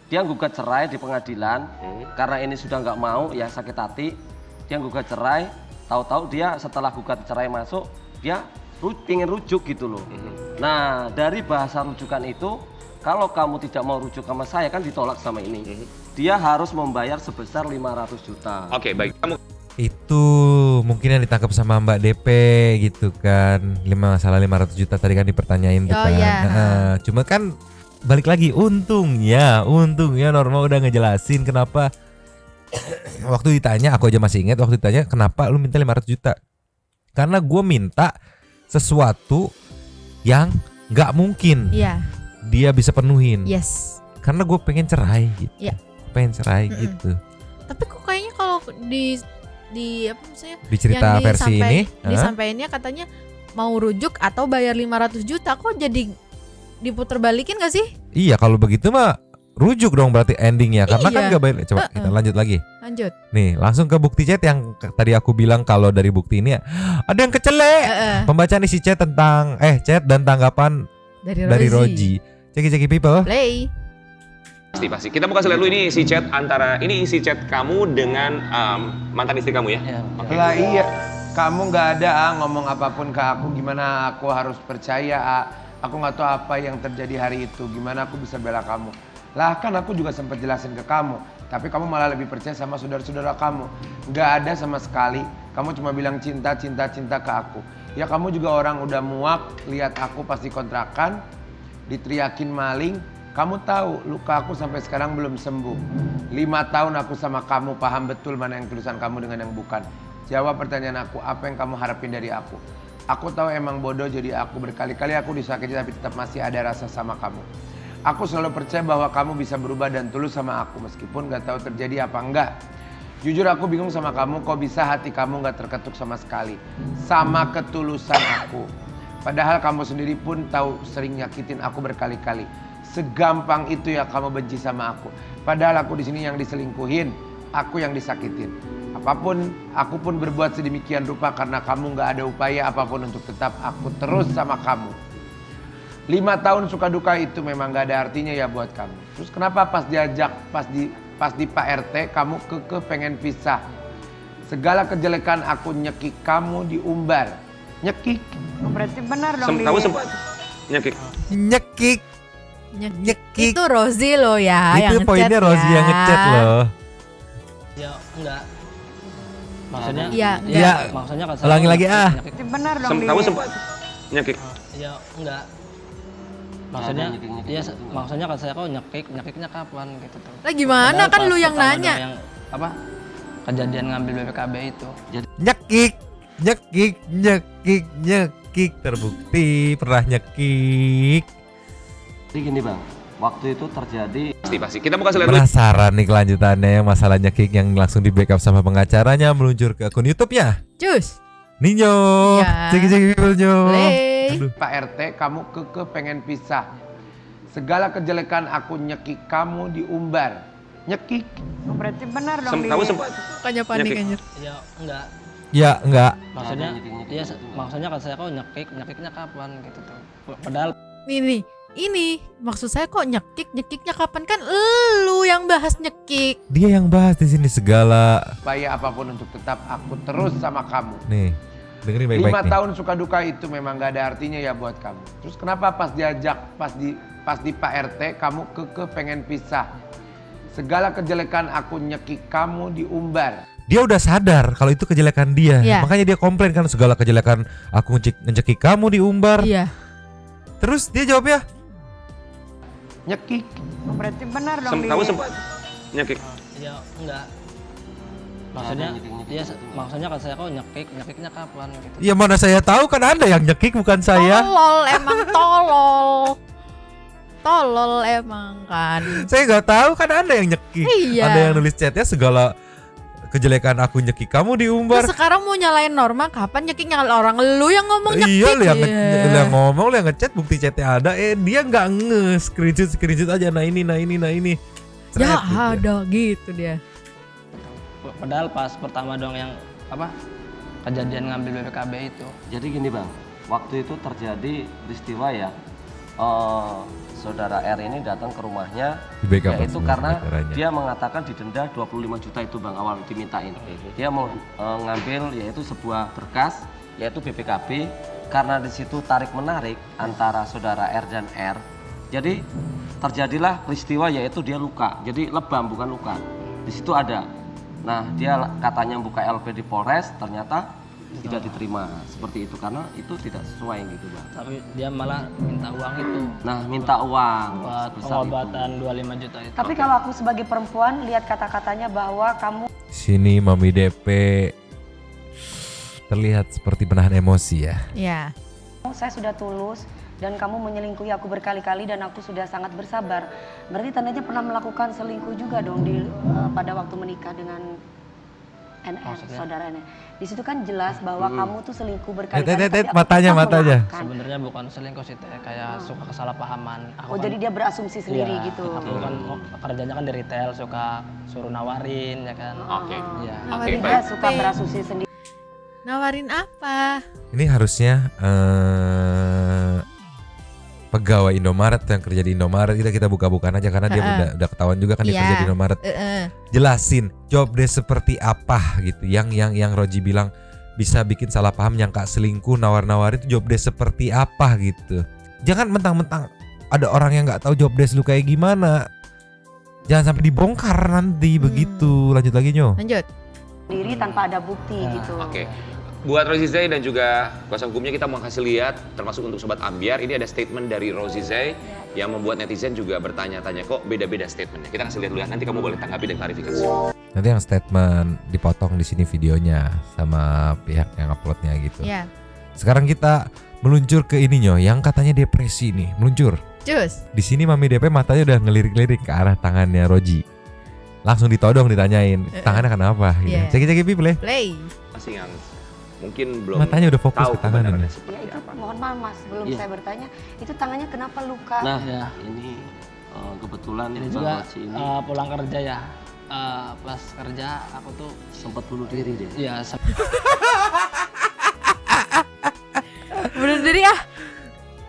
dia gugat cerai di pengadilan karena ini sudah nggak mau ya sakit hati, dia gugat cerai, tahu-tahu dia setelah gugat cerai masuk dia ingin rujuk gitu loh. Nah dari bahasa rujukan itu, kalau kamu tidak mau rujuk sama saya kan ditolak sama ini, dia harus membayar sebesar 500 juta. Oke, baik. Kamu Itu mungkin yang ditangkap sama Mbak DP gitu kan. Masalah 500 juta tadi kan dipertanyain tuh Oh, kan. iya. Cuma kan balik lagi, untungnya Norma udah ngejelasin kenapa waktu ditanya, aku aja masih ingat waktu ditanya kenapa lu minta 500 juta. Karena gue minta sesuatu yang nggak mungkin Iya, dia bisa penuhin. yes. Karena gue pengen cerai gitu. Iya. Pengen cerai gitu. Tapi kok kayaknya kalau di apa maksudnya? Di cerita yang versi ini, disampaikannya katanya mau rujuk atau bayar 500 juta, kok jadi diputer balikin gak sih? iya kalau begitu mah rujuk dong berarti endingnya. Karena kan Iya. nggak bayar. Coba kita lanjut lagi. Lanjut. Nih langsung ke bukti chat yang tadi aku bilang kalau dari bukti ini ada yang kecelek. Pembacaan isi chat tentang chat dan tanggapan dari Roji. Ceki people. Play. pasti. Kita buka lihat dulu ini isi chat ini isi chat kamu dengan mantan istri kamu ya. Ya, Lah iya, kamu nggak ada ngomong apapun ke aku, gimana aku harus percaya? Aku nggak tahu apa yang terjadi hari itu, gimana aku bisa bela kamu? Lah kan aku juga sempat jelasin ke kamu, tapi kamu malah lebih percaya sama saudara-saudara kamu. Nggak ada sama sekali, kamu cuma bilang cinta ke aku. Ya kamu juga orang udah muak, lihat aku pasti kontrakan, diteriakin maling. Kamu tahu luka aku sampai sekarang belum sembuh. 5 tahun aku sama kamu, paham betul mana yang tulisan kamu dengan yang bukan. Jawab pertanyaan aku, apa yang kamu harapin dari aku? Aku tahu emang bodoh jadi aku, berkali-kali aku disakiti tapi tetap masih ada rasa sama kamu. Aku selalu percaya bahwa kamu bisa berubah dan tulus sama aku meskipun gak tahu terjadi apa enggak. Jujur aku bingung sama kamu, kok bisa hati kamu gak terketuk sama sekali sama ketulusan aku. Padahal kamu sendiri pun tahu sering nyakitin aku berkali-kali. Segampang itu ya kamu benci sama aku. Padahal aku di sini yang diselingkuhin, aku yang disakitin. Apapun, aku pun berbuat sedemikian rupa karena kamu gak ada upaya apapun untuk tetap aku terus sama kamu. 5 tahun suka duka itu memang gak ada artinya ya buat kamu. Terus kenapa pas diajak, pas di Pak RT kamu pengen pisah? Segala kejelekan aku nyekik kamu diumbar. Nyekik. Berarti benar dong. Kamu sempat nyekik. Nyekik. Nyekik. Itu Rozi loh ya Itu yang poinnya ngechat Rozi ya. yang ngechat loh. ya enggak. Maksudnya Iya, iya. maksudnya kan Ulangi lagi, ah. Berarti benar dong. Kamu sempat nyekik. Ya enggak. Maksudnya maksudnya kan saya kok nyekiknya kapan gitu tuh. Lah gimana Padahal kan pas lu yang pertama nanya. dong yang apa? Kejadian ngambil BPKB itu. Nyekik terbukti pernah nyekik. Jadi gini bang, waktu itu terjadi. Pasti. Kita buka lihat dulu. Penasaran nih kelanjutannya masalah nyekik yang langsung di backup sama pengacaranya meluncur ke akun YouTube-nya. Cus. Ninyo, Iya. ceki people nyo. Play. Aduh. Pak RT kamu pengen pisah. Segala kejelekan aku nyekik kamu diumbar. Nyekik. Berarti benar dong. Kamu sempat Bukannya panik nyekik. anjir. Ya enggak. Ya enggak. Maksudnya iya maksudnya kan saya kok nyekiknya kapan gitu tuh. Padahal Nih, ini maksud saya kok nyekiknya kapan, kan lu yang bahas nyekik. Dia yang bahas di sini segala. Upaya apapun untuk tetap aku terus sama kamu. Nih, dengerin 5 baik-baik nih. tahun suka duka itu memang gak ada artinya ya buat kamu. Terus kenapa pas diajak, pas di Pak RT kamu pengen pisah? Segala kejelekan aku nyekik kamu diumbar. Dia udah sadar kalau itu kejelekan dia. Iya. Makanya dia komplain kan segala kejelekan aku ngecekik kamu diumbar. Iya. Terus dia jawabnya, Nyekik. Berarti benar dong. Kamu sempat nyekik. ya enggak. Maksudnya iya maksudnya kan saya kok nyekiknya kapan gitu. ya mana saya tahu kan Anda yang nyekik bukan saya. Tolol emang tolol. Tolol emang kan. Saya nggak tahu kan Anda yang nyekik. Iya. Anda yang nulis chatnya segala kejelekan aku nyekik kamu diumbar. Terus sekarang mau nyalain Norma, kapan nyekik nyalain orang lu yang ngomong nyekik? Iya, lu yang ngomong, lu yang ngechat, bukti chatnya ada, dia nggak screenshot aja, nah ini. Ya Seret, gitu. ada gitu dia. Padahal pas pertama dong yang kejadian ngambil BPKB itu. Jadi gini bang, waktu itu terjadi peristiwa ya, saudara R ini datang ke rumahnya, Di backup yaitu semua karena perkaranya. dia mengatakan didenda 25 juta itu bang, awal dimintain. Dia mau ngambil yaitu sebuah berkas, yaitu BPKB, karena di situ tarik menarik antara saudara R dan R. Jadi terjadilah peristiwa yaitu dia luka, jadi lebam bukan luka. Di situ ada. Nah dia katanya buka LP di Polres, ternyata tidak diterima seperti itu karena itu tidak sesuai gitu bang. Tapi dia malah minta uang itu. Nah minta uang Buat sebesar itu. pengobatan 25 juta itu. Tapi kalau aku sebagai perempuan lihat kata-katanya bahwa kamu Sini Mami DP terlihat seperti menahan emosi ya. Ya. saya sudah tulus dan kamu menyelingkuhi aku berkali-kali dan aku sudah sangat bersabar. Berarti tandanya pernah melakukan selingkuh juga dong pada waktu menikah dengan NR, saudara NR. Di situ kan jelas bahwa kamu tuh selingkuh berkali-kali. tapi aku matanya. memaafkan. Sebenarnya bukan selingkuh sih teh, kayak suka kesalahpahaman. Oh jadi dia berasumsi sendiri gitu. Aku kan kerjanya kan di retail, suka suruh nawarin ya kan. Oke. Iya. Nawarin Dia apa? suka berasumsi sendiri. Nawarin apa? Ini harusnya pegawai Indomaret yang kerja di Indomaret, kita buka-bukaan aja karena dia udah ketahuan juga kan dia Iya. kerja di Indomaret. Jelasin job desk seperti apa gitu. Yang Roji bilang bisa bikin salah paham, yang Kak selingkuh nawar-nawar itu job desk seperti apa gitu. Jangan mentang-mentang ada orang yang nggak tahu job desk lu kayak gimana. Jangan sampai dibongkar nanti begitu. Lanjut lagi Nyo. Lanjut. Sendiri tanpa ada bukti gitu. Oke. Buat Rozi Zai dan juga kuasa hukumnya kita mau kasih lihat, termasuk untuk Sobat Ambiar, ini ada statement dari Rozi Zai yang membuat netizen juga bertanya-tanya kok beda-beda statementnya. Kita kasih lihat dulu ya, nanti kamu boleh tanggapi dan klarifikasi. Nanti yang statement dipotong di sini videonya sama pihak yang uploadnya gitu. Ya. Sekarang kita meluncur ke ini Nyo, yang katanya depresi nih, meluncur. Cus. Di sini Mami DP matanya udah ngelirik-lirik ke arah tangannya Roji. Langsung ditodong ditanyain, tangannya kenapa gitu. Iya. Ceki play. Play. Masih yang mungkin belum Matanya udah fokus tahu ke tangan kebenarannya ini. seperti Ya itu apa. mohon maaf mas, sebelum Iya. saya bertanya, itu tangannya kenapa luka? Nah Ya. ini kebetulan Ini Bang juga Roji ini pulang kerja ya. Pas kerja aku tuh sempat bunuh diri deh. ya Bunuh diri ah.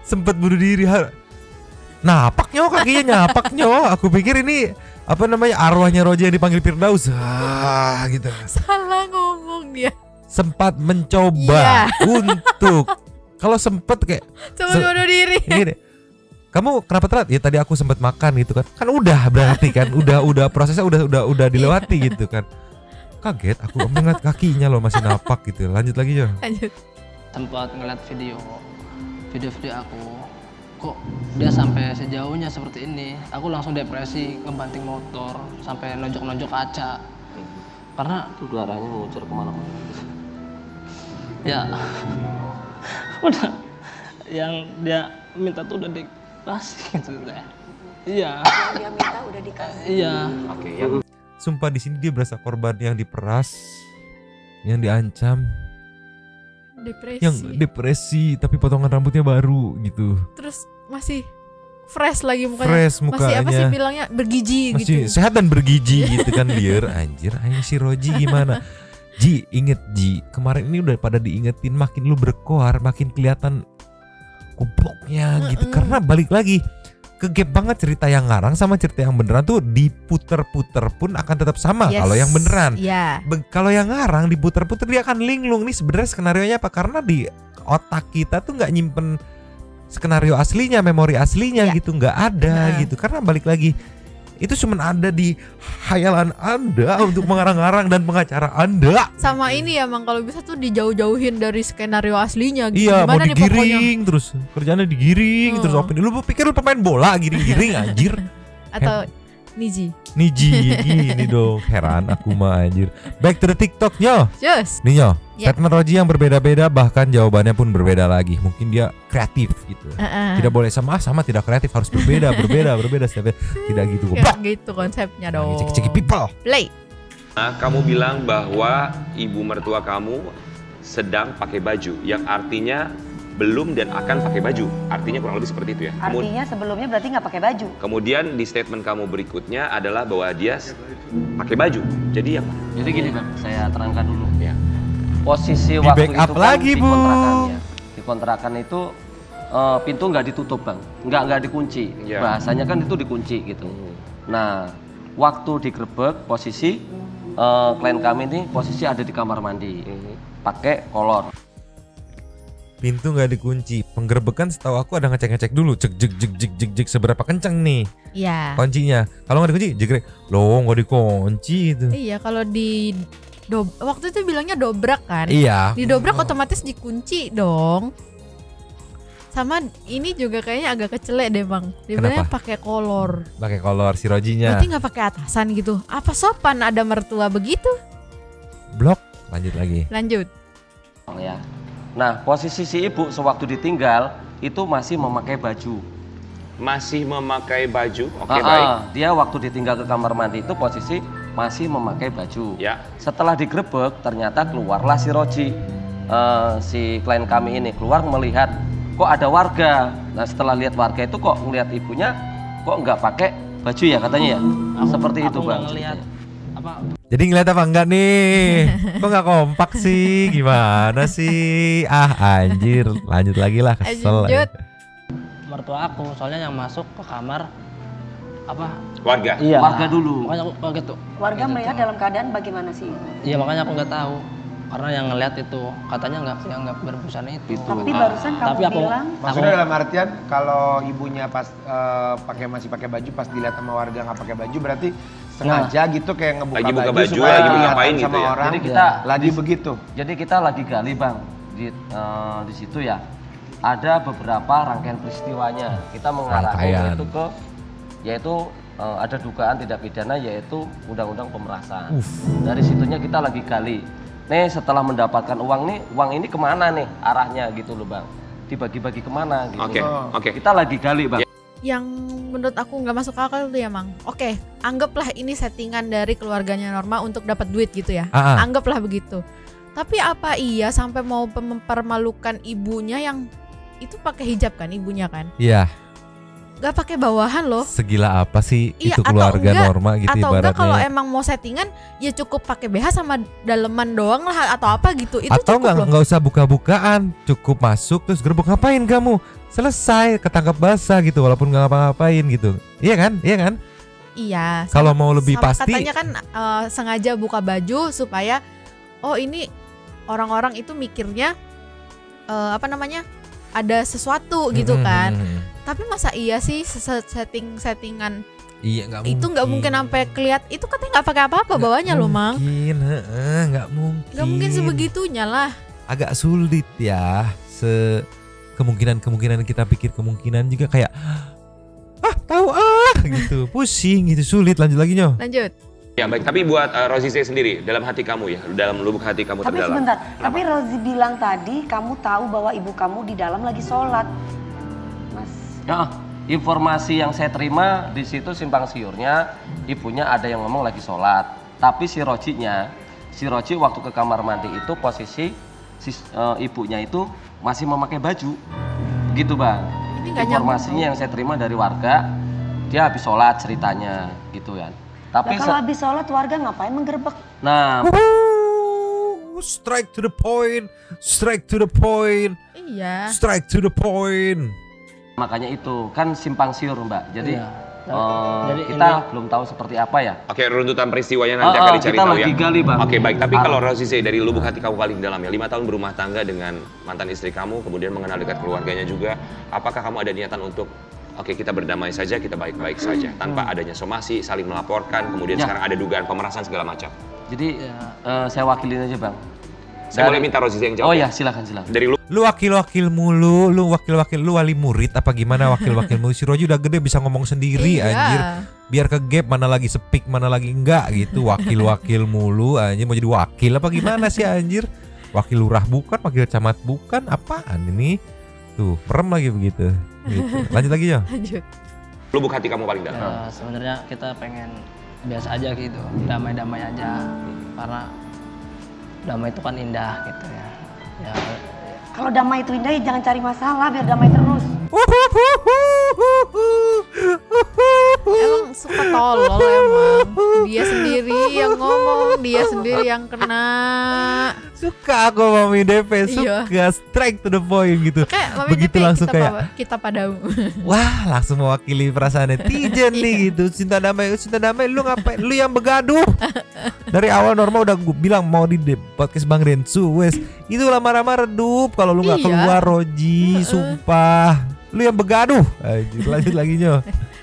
Sempet bunuh diri. Napak Nyo, kakinya nyapak Nyo. Aku pikir ini apa namanya arwahnya Roji yang dipanggil Firdaus. Gitu. Salah ngomong dia. Sempat mencoba untuk kalau sempet kayak Coba bunuh diri. gini, kamu kenapa telat? Ya tadi aku sempat makan gitu kan. Kan udah berarti kan udah prosesnya udah dilewati gitu kan. Kaget aku ngeliat kakinya loh masih napak gitu. Lanjut lagi Jo. Lanjut. sempat ngeliat video aku, kok dia sampai sejauhnya seperti ini. Aku langsung depresi, ngebanting motor sampai nojok-nojok kaca karena Itu darahnya mengucur kemana-mana. ya udah yang dia minta tuh udah dikasih gitu ya. Iya. Yang dia minta udah dikasih. Iya. Oke, yang Sumpah di sini dia berasa korban yang diperas, yang diancam, Depresi. yang depresi tapi potongan rambutnya baru gitu. Terus masih fresh lagi mukanya. Fresh Masih apa sih mukanya. bilangnya bergiji Masih gitu. sehat dan bergizi gitu kan liar. Anjir, ayo si Roji gimana? Ji, inget Ji, kemarin ini udah pada diingetin, makin lu berkoar makin kelihatan gobloknya gitu. Karena balik lagi ke gap banget cerita yang ngarang sama cerita yang beneran tuh diputer-puter pun akan tetap sama Yes. kalau yang beneran. Iya. Kalau yang ngarang diputer-puter dia akan linglung. Nih sebenarnya skenarionya apa? Karena di otak kita tuh nggak nyimpen skenario aslinya, memori aslinya Ya. gitu, nggak ada gitu. Karena balik lagi itu cuma ada di khayalan Anda untuk mengarang-arang dan pengacara Anda. Sama ini ya Mang, kalau bisa tuh dijauh-jauhin dari skenario aslinya gitu. Iya, mau Gimana nih pokoknya? digiring terus kerjanya digiring terus opini. Lu pikir lu pemain bola giring-giring anjir. Atau Niji. Niji gini dong, heran aku mah anjir. Back to the TikTok Nyo. Just. Nih Nyo, Ya. statement Roji yang berbeda-beda bahkan jawabannya pun berbeda lagi. Mungkin dia kreatif gitu. Tidak boleh sama tidak kreatif, harus berbeda setiap tidak gitu Ya, goblok. gitu konsepnya dong. Ceki people. Play. Nah, kamu bilang bahwa ibu mertua kamu sedang pakai baju, yang artinya belum dan akan pakai baju. Artinya kurang lebih seperti itu ya. Artinya sebelumnya berarti nggak pakai baju. Kemudian di statement kamu berikutnya adalah bahwa dia pakai baju. Jadi yang mana? Jadi gini Bang, saya terangkan dulu. Ya. Posisi Di waktu backup itu kan lagi, di Bu. kontrakan ya. Di kontrakan itu pintu nggak ditutup Bang, nggak dikunci. Ya. Bahasanya kan itu dikunci gitu. Nah, waktu digerebek posisi klien kami ini posisi ada di kamar mandi, pakai kolor. Pintu nggak dikunci, penggerebekan setahu aku ada ngecek dulu, cek jek seberapa kencang nih Iya. kuncinya. Kalau nggak dikunci, jegrek, loh nggak dikunci itu. Iya, kalau di waktu itu bilangnya dobrak kan? Iya. Didobrak otomatis dikunci dong. Sama ini juga kayaknya agak kecelek deh Bang. Dia bilangnya Kenapa? pakai kolor. Pakai kolor si Rojinya. Berarti nggak pakai atasan gitu. Apa sopan ada mertua begitu? Blok, lanjut lagi. Lanjut. Ya. Nah, posisi si ibu sewaktu ditinggal itu masih memakai baju. Masih memakai baju. Oke, baik. Dia waktu ditinggal ke kamar mandi itu posisi masih memakai baju. Ya. Setelah digerebek ternyata keluarlah si Roji, si klien kami ini keluar melihat kok ada warga. Nah setelah lihat warga itu kok ngelihat ibunya kok nggak pakai baju ya katanya ya. Seperti itu aku Bang. nggak ngelihat apa Jadi ngeliat apa enggak nih? Kok nggak kompak sih? Gimana sih? Ah anjir, lanjut lagi lah, kesel. Lanjut. mertua aku, soalnya yang masuk ke kamar apa Warga. iya Warga dulu. makanya aku kaget tuh. Warga melihat dalam keadaan bagaimana sih? Iya, makanya aku nggak tahu karena yang ngeliat itu katanya nggak berbusana itu. Tapi barusan kamu Tapi aku- bilang Maksudnya dalam artian kalau ibunya pas masih pakai baju, pas dilihat sama warga nggak pakai baju, berarti sengaja gitu kayak ngebuka Lagi buka baju baju, supaya lagi kelihatan ngapain sama gitu ya. orang. Jadi kita lagi begitu. Jadi kita lagi gali Bang di situ ya. Ada beberapa rangkaian peristiwanya. Kita mengarahkan Rangkaian. itu ke yaitu ada dugaan tindak pidana yaitu undang-undang pemerasan. Dari situnya kita lagi gali. Nih setelah mendapatkan uang nih, uang ini kemana nih arahnya gitu loh Bang. Dibagi-bagi kemana gitu. Oke, oke. Kita lagi gali Bang. Yang menurut aku nggak masuk akal tuh ya Mang. Oke, anggaplah ini settingan dari keluarganya Norma untuk dapat duit gitu ya. Ah, ah. Anggaplah begitu. Tapi apa iya sampai mau mempermalukan ibunya yang itu pakai hijab kan ibunya kan? Iya, Gak pakai bawahan loh. segila apa sih Iya, itu atau keluarga enggak- Norma gitu Atau enggak kalau ibaratnya. emang mau settingan ya cukup pakai BH sama daleman doang lah atau apa gitu. Itu Atau cukup loh. nggak usah buka-bukaan, cukup masuk terus gerbek ngapain kamu? Selesai, ketangkap basah gitu walaupun nggak ngapa-ngapain gitu. Iya kan? Iya kan? Iya. Kalau mau lebih sama pasti katanya kan sengaja buka baju supaya oh ini orang-orang itu mikirnya apa namanya? Ada sesuatu gitu kan. Tapi masa iya sih settingan Iya nggak mungkin. itu nggak mungkin sampai kelihat itu katanya nggak pakai apa-apa bawahnya loh Mang. Mungkin, nggak mungkin. Nggak mungkin sebegitunya lah. Agak sulit ya. Kemungkinan kita pikir kemungkinan juga kayak tahu gitu. Pusing gitu, sulit. Lanjut lagi Nyo. Lanjut. Ya baik, tapi buat Rozize sendiri dalam hati kamu ya, dalam lubuk hati kamu tapi terdalam. sebentar, tapi Rozi bilang tadi kamu tahu bahwa ibu kamu di dalam lagi sholat, Mas. Ya, informasi yang saya terima di situ simpang siurnya ibunya ada yang ngomong lagi sholat. Tapi si Roji waktu ke kamar mandi itu posisi ibunya itu masih memakai baju, gitu Bang. Ini nggak Informasinya yang saya terima dari warga, dia habis sholat ceritanya, gitu kan. Tapi Nah, kalau habis sholat warga ngapain menggerebek? nah Strike to the point. Strike to the point. Iya. Strike to the point. makanya itu kan simpang siur Mbak. Jadi Iya. Jadi kita ini- belum tahu seperti apa ya. Oke, runtutan peristiwanya nanti akan dicari kita tahu lagi ya. gali Bang. Oke, baik. Tapi kalau Rozize dari lubuk hati kamu paling dalam ya, 5 tahun berumah tangga dengan mantan istri kamu, kemudian mengenal dekat keluarganya juga, apakah kamu ada niatan untuk oke kita berdamai saja, kita baik-baik saja, tanpa adanya somasi, saling melaporkan, kemudian Ya. sekarang ada dugaan pemerasan segala macam. Jadi saya wakilin aja Bang. Saya boleh minta Rozize yang jawab? Oh ya silakan. Dari Lu wakil-wakil mulu, lu wakil-wakil, lu wali murid apa gimana wakil-wakil mulu. Si Roji udah gede bisa ngomong sendiri Iya. anjir. Biar ke gap mana lagi speak mana lagi enggak gitu. Wakil-wakil mulu anjir, mau jadi wakil apa gimana sih anjir? Wakil lurah bukan, wakil camat bukan, apaan ini? Tuh, merem lagi begitu. Gitu. Lanjut lagi ya. Lanjut. lubuk hati kamu paling dalam. Ya, sebenarnya kita pengen biasa aja gitu, damai-damai aja, karena damai itu kan indah gitu ya. Ya, Kalau damai itu indah, ya jangan cari masalah biar damai terus. Emang suka tolol emang. Dia sendiri yang ngomong, dia sendiri yang kena. Suka aku Mami DP, Iya. suka straight to the point gitu. Kayak Mami Begitu DP, langsung kayak kita padamu. wah, langsung mewakili perasaan netizen nih gitu. Cinta damai, lu ngapain? Lu yang begaduh. Dari awal Norma udah gue bilang mau di podcast Bang Rensu, wes. Itu lama-lama redup kalau lu nggak Iya. keluar Roji, sumpah. Lu yang begaduh. Anjir, lanjut lagi Nyo.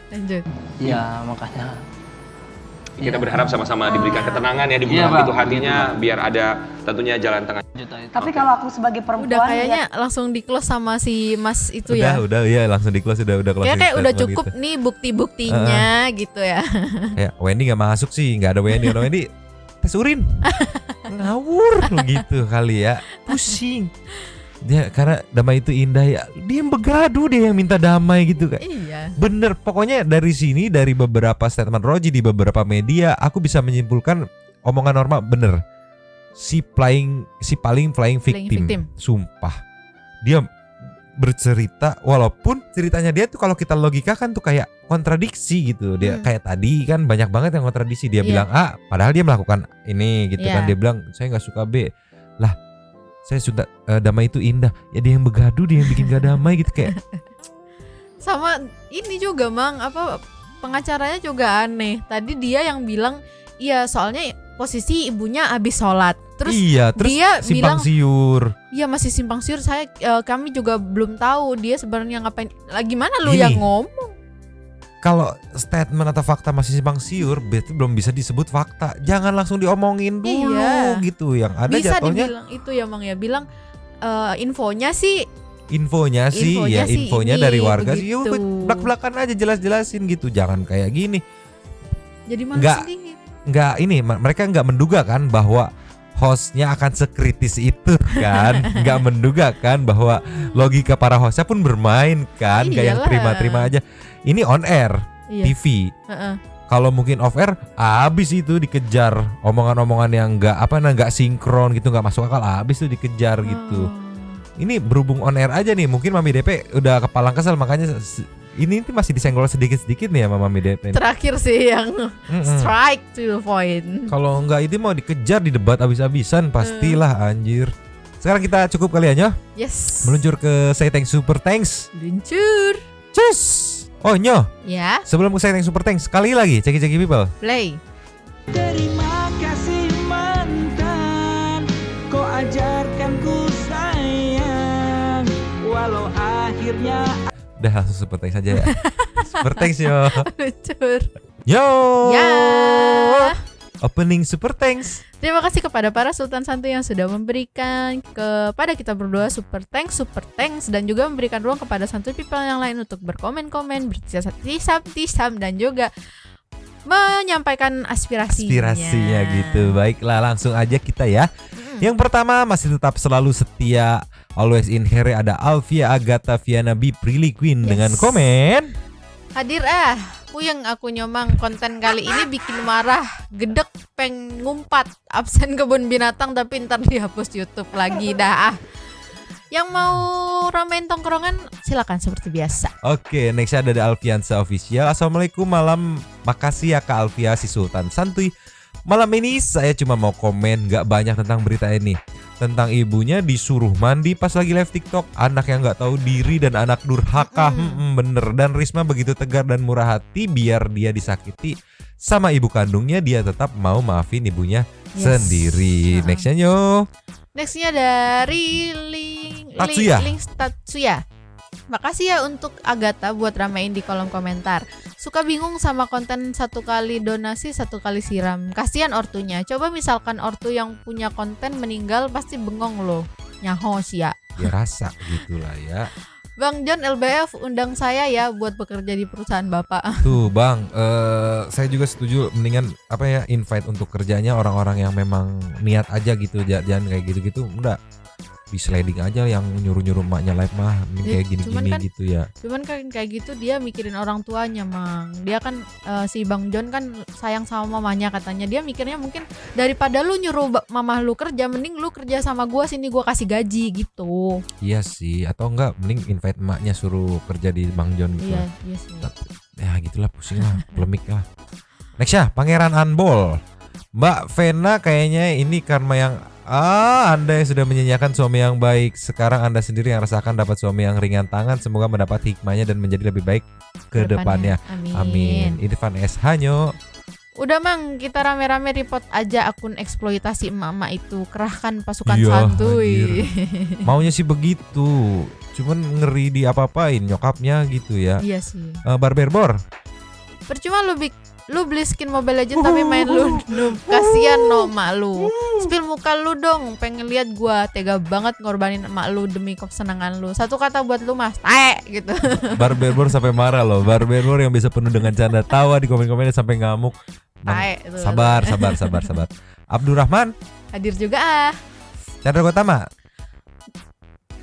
Lanjut. ya makanya. Kita Ya, berharap sama-sama diberikan ketenangan ya, dibuka Iya, Bang. pintu hatinya, biar ada tentunya jalan tengah. juta itu. Tapi kalau aku sebagai perempuan, Udah kayaknya langsung di close sama si Mas itu Udah, ya. udah ya langsung di close udah closing Kayak udah statement cukup gitu. nih bukti-buktinya gitu ya. Kayak Wendy nggak masuk sih, nggak ada Wendy. Ada Wendy tes urin, ngawur lu gitu kali ya, pusing. Dia karena damai itu indah ya, dia yang begaduh, dia yang minta damai gitu kan. Iya. Bener, pokoknya dari sini, dari beberapa statement Roji di beberapa media, aku bisa menyimpulkan omongan Norma bener. Si paling flying victim. victim. Sumpah. Dia bercerita, walaupun ceritanya dia tuh kalau kita logikakan tuh kayak kontradiksi gitu. Dia kayak tadi kan banyak banget yang kontradiksi. Dia Iya. bilang A, padahal dia melakukan ini gitu Iya. kan. Dia bilang saya nggak suka B. Lah, saya suka damai itu indah. Ya dia yang begaduh, dia yang bikin gak damai gitu kayak. Sama ini juga Mang, apa pengacaranya juga aneh. Tadi dia yang bilang, iya soalnya posisi ibunya habis sholat. Terus iya, terus dia simpang bilang, siur. iya masih simpang siur. Kami juga belum tahu dia sebenarnya ngapain. Lagi mana lu Gini. yang ngomong? Kalau statement atau fakta masih simpang siur, berarti belum bisa disebut fakta. Jangan langsung diomongin dulu Iya. gitu. Yang ada Bisa jatuhnya dibilang itu ya Mang ya, bilang infonya sih infonya Infonya sih ini, dari warga sih. begitu. Belak-belakan aja jelas-jelasin gitu. Jangan kayak gini. jadi malah Nggak. sedih. Nggak ini, mereka nggak menduga kan bahwa hostnya akan sekritis itu kan. Nggak menduga kan bahwa logika para hostnya pun bermain kan. Nggak yang Iyalah. terima-terima aja. Ini on air, Iya. TV. Heeh. Kalau mungkin off air, abis itu dikejar omongan-omongan yang nggak sinkron gitu, nggak masuk akal, abis itu dikejar gitu. Oh. Ini berhubung on air aja nih, mungkin Mami DP udah kepalang kesel, makanya ini masih disenggol sedikit-sedikit nih sama Mami DP. Terakhir sih yang Mm-mm. strike to the point. Kalau nggak itu mau dikejar di debat abis-abisan, pastilah anjir. Sekarang kita cukup kali aja, Yes. meluncur ke Say Thanks Super Thanks. Luncur. Cus. Oh Nyo, Ya, sebelum ke Say Thanks Super Thanks, sekali lagi ceki-ceki people. play. Terima kasih mantan, kau ajarkan ku sayang, walau akhirnya Udah langsung Super Thanks aja ya. Super Thanks Yo. Luncur. Yo. Ya. Opening Super Thanks. Terima kasih kepada para Sultan Santuy yang sudah memberikan kepada kita berdua super thanks, dan juga memberikan ruang kepada Santuy People yang lain untuk berkomen-komen, bertisam-tisam dan juga menyampaikan aspirasinya. Aspirasinya gitu. Baiklah, langsung aja kita ya. Yang pertama masih tetap selalu setia, always in here, ada Alfia Agatha Viana B Prilly Queen Yes. dengan komen. Hadir puyeng aku nyomang, konten kali ini bikin marah, gedek, peng ngumpat, absen kebun binatang tapi ntar dihapus YouTube lagi dah. Yang mau ramein tongkrongan silakan seperti biasa. Oke, next ada Alfiansa Official. Assalamualaikum malam, makasih ya Kak Alfia si Sultan Santuy. Malam ini saya cuma mau komen, gak banyak tentang berita ini. Tentang ibunya disuruh mandi pas lagi live TikTok. Anak yang gak tahu diri dan anak durhaka. Bener. Dan Risma begitu tegar dan murah hati, biar dia disakiti sama ibu kandungnya, dia tetap mau maafin ibunya sendiri. Nextnya Nyo. Nextnya dari Tatsuya. Link Tatsuya. Makasih ya untuk Agatha buat ramein di kolom komentar. Suka bingung sama konten satu kali donasi satu kali siram. Kasihan ortunya. Coba misalkan ortu yang punya konten meninggal pasti bengong loh. Nyaho sih ya. Ya rasa gitulah ya. Bang John LBF undang saya ya buat bekerja di perusahaan Bapak. Tuh Bang, saya juga setuju, mendingan invite untuk kerjanya orang-orang yang memang niat aja gitu, jangan kayak gitu-gitu. Udah di sliding aja yang nyuruh-nyuruh emaknya live mah kayak gini-gini kan- gitu ya. Cuman kan kayak gitu dia mikirin orang tuanya, Mang. Dia kan si Bang John kan sayang sama mamanya katanya. Dia mikirnya mungkin daripada lu nyuruh mamah lu kerja, mending lu kerja sama gua sini, gua kasih gaji gitu. Iya sih, atau enggak mending invite emaknya suruh kerja di Bang John gitu. Iya sih. Ya gitulah, pusing lah, polemik lah. Next ya, Pangeran Anbol. Mbak Vena, kayaknya ini karma yang Anda yang sudah menyanyiakan suami yang baik. Sekarang Anda sendiri yang rasakan dapat suami yang ringan tangan. Semoga mendapat hikmahnya dan menjadi lebih baik ke depannya. Amin. Irfan S. Hanyo. Udah Mang, kita rame-rame report aja akun eksploitasi emak-emak itu. Kerahkan pasukan Iya, santuy. Maunya sih begitu. Cuman ngeri di apa-apain nyokapnya gitu ya. Iya sih. Barberbor. Percuma lu beli skin Mobile Legends tapi main lu noob. Kasian no emak lu. Spill muka lu dong, pengen lihat gua tega banget ngorbanin emak lu demi kesenangan lu. Satu kata buat lu Mas, tae gitu. Barberbor sampai marah loh. Barberbor yang bisa penuh dengan canda tawa di komen-komennya sampai ngamuk. Tae itu. Sabar. Abdurrahman. Hadir juga Chandra Gotama.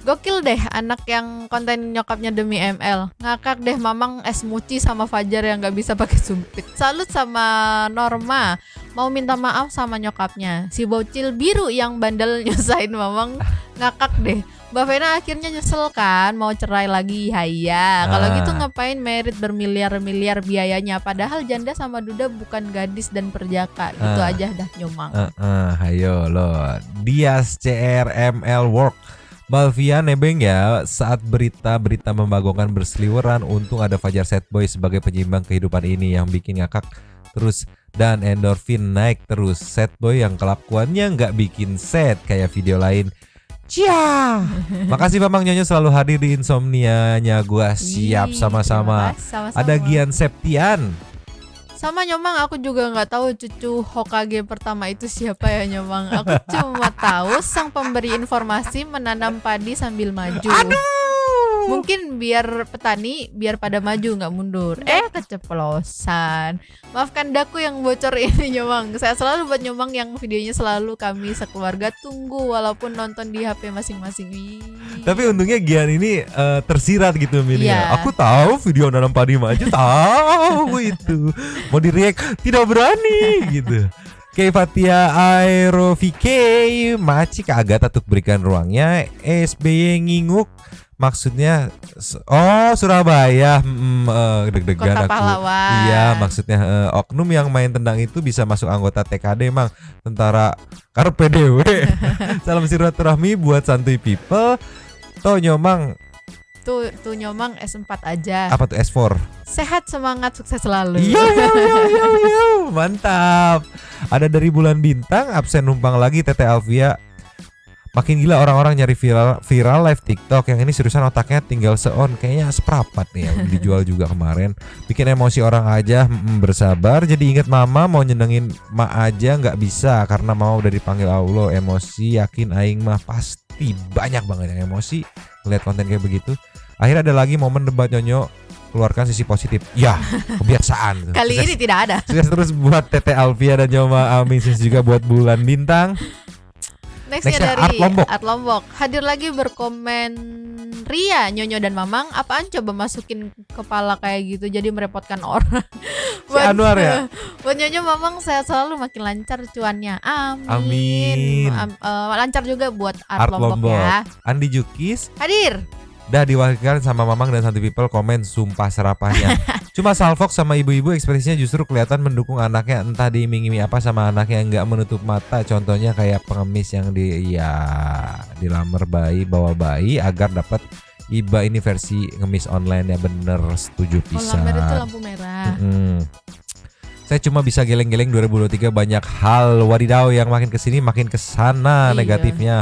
Gokil deh anak yang konten nyokapnya demi ML. Ngakak deh Mamang es muci sama Fajar yang gak bisa pakai sumpit. Salut sama Norma, mau minta maaf sama nyokapnya. Si bocil biru yang bandel nyusahin Mamang. Ngakak deh. Mbak Vena akhirnya nyesel kan, mau cerai lagi. Haya, kalau gitu ngapain merit bermiliar-miliar biayanya, padahal janda sama duda bukan gadis dan perjaka. Itu aja dah nyumang. Hayo lo. Dias CRML Work. Malvia nebeng ya saat berita-berita membagongkan berseliweran. Untung ada Fajar Sad Boy sebagai penyimbang kehidupan ini yang bikin ngakak terus dan endorfin naik terus. Sad Boy yang kelakuannya nggak bikin sad kayak video lain. Cia. Makasih Bambang Nyonyo selalu hadir di insomnianya. Gua siap sama-sama. Ada Gian Septian. Sama Nyomang, aku juga nggak tahu cucu Hokage pertama itu siapa ya Nyomang. Aku cuma tahu sang pemberi informasi menanam padi sambil maju. Mungkin biar petani biar pada maju nggak mundur. Keceplosan. Maafkan daku yang bocor ini Nyomang. Saya selalu buat Nyomang yang videonya selalu kami sekeluarga tunggu walaupun nonton di HP masing-masing. Tapi untungnya Gian ini tersirat gitu milihnya. Iya. Aku tahu video nanam padi maju, tahu itu. Mau di-react tidak berani gitu. Oke, Fatia Aerovike Maci kagak tatuk berikan ruangnya. SBY nginguk. Maksudnya Surabaya. Deg-degan Kota aku. Pahlawan. Iya, maksudnya oknum yang main tendang itu bisa masuk anggota TKD Mang. Tentara Karpe Dewe. Salam silaturahmi buat santuy people. Tonyo Mang. Tuh Nyomang S4 aja. Apa tuh S4? Sehat, semangat, sukses selalu. Iya, mantap. Ada dari Bulan Bintang, absen numpang lagi Tete Alvia. Makin gila orang-orang nyari viral live TikTok. Yang ini seriusan otaknya tinggal se-on. Kayaknya seprapat nih yang dijual juga kemarin. Bikin emosi orang aja. Bersabar. Jadi inget mama mau nyenengin mak aja nggak bisa karena mau udah dipanggil Allah. Emosi yakin aing mah pasti banyak banget yang emosi ngeliat konten kayak begitu. Akhirnya ada lagi momen debat Nyonyo keluarkan sisi positif. Ya, kebiasaan. Kali ini tidak ada. Sukses terus buat Tete Alvia dan Nyoma. Amin. Sukses juga buat Bulan Bintang. Nextnya Art dari Lombok. Art Lombok. Hadir lagi berkomen Ria, Nyonyo dan Mamang. Apaan coba masukin kepala kayak gitu jadi merepotkan orang. Si Anwar ya? Buat Nyonyo Mamang sehat selalu, makin lancar cuannya. Amin. Amin. Lancar juga buat Art Lombok ya. Andi Jukis Hadir. dah diwakilkan sama Mamang dan Santi People. Komen sumpah serapahnya. Cuma Salfox sama ibu-ibu ekspresinya justru kelihatan mendukung anaknya. Entah diiming-imingi apa sama anaknya yang nggak menutup mata. Contohnya kayak pengemis yang dilamar bayi, bawa bayi agar dapat iba. Ini versi ngemis online ya, bener, setuju pisan. Lampu itu lampu merah. Saya cuma bisa geleng-geleng 2023 banyak hal wadidaw yang makin kesini makin kesana Iya. negatifnya.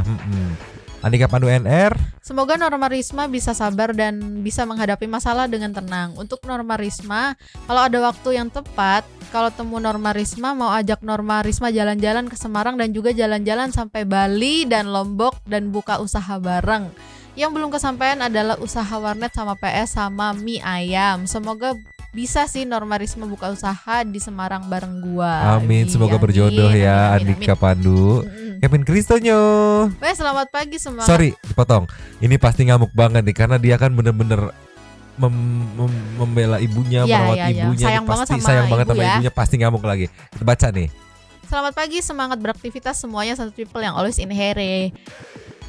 Andika Pandu NR. Semoga Norma Risma bisa sabar dan bisa menghadapi masalah dengan tenang. Untuk Norma Risma, kalau ada waktu yang tepat, kalau temu Norma Risma, mau ajak Norma Risma jalan-jalan ke Semarang dan juga jalan-jalan sampai Bali dan Lombok dan buka usaha bareng. Yang belum kesampaian adalah usaha warnet sama PS sama mie ayam. Semoga bisa sih Norma Risma buka usaha di Semarang bareng gua. Amin, Wih, semoga amin, berjodoh ya amin, amin, Andika amin. Pandu. Kevin Kristonyo. Weh, selamat pagi semangat. Sorry, dipotong. Ini pasti ngamuk banget nih karena dia kan bener-bener membela ibunya, Iya, merawat iya, iya. ibunya. Sayang Nih, banget pasti sama sayang banget ibu sama ya. ibunya, pasti ngamuk lagi. Kita baca nih. Selamat pagi, semangat beraktivitas semuanya, satu people yang always in here.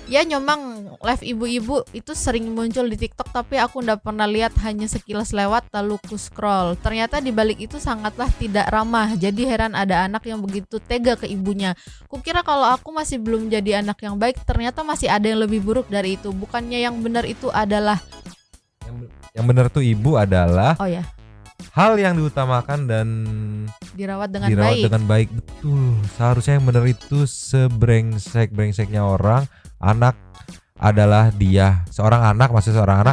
Ya Nyomang, live ibu-ibu itu sering muncul di TikTok tapi aku ndak pernah lihat, hanya sekilas lewat lalu ku scroll. Ternyata di balik itu sangatlah tidak ramah. Jadi heran ada anak yang begitu tega ke ibunya. Kukira kalau aku masih belum jadi anak yang baik, ternyata masih ada yang lebih buruk dari itu. Bukannya yang benar itu adalah Yang benar tuh ibu adalah oh ya, hal yang diutamakan dan dirawat dengan dirawat baik. dengan baik. Betul. Seharusnya yang benar itu sebrengseknya orang. Anak adalah dia. Seorang anak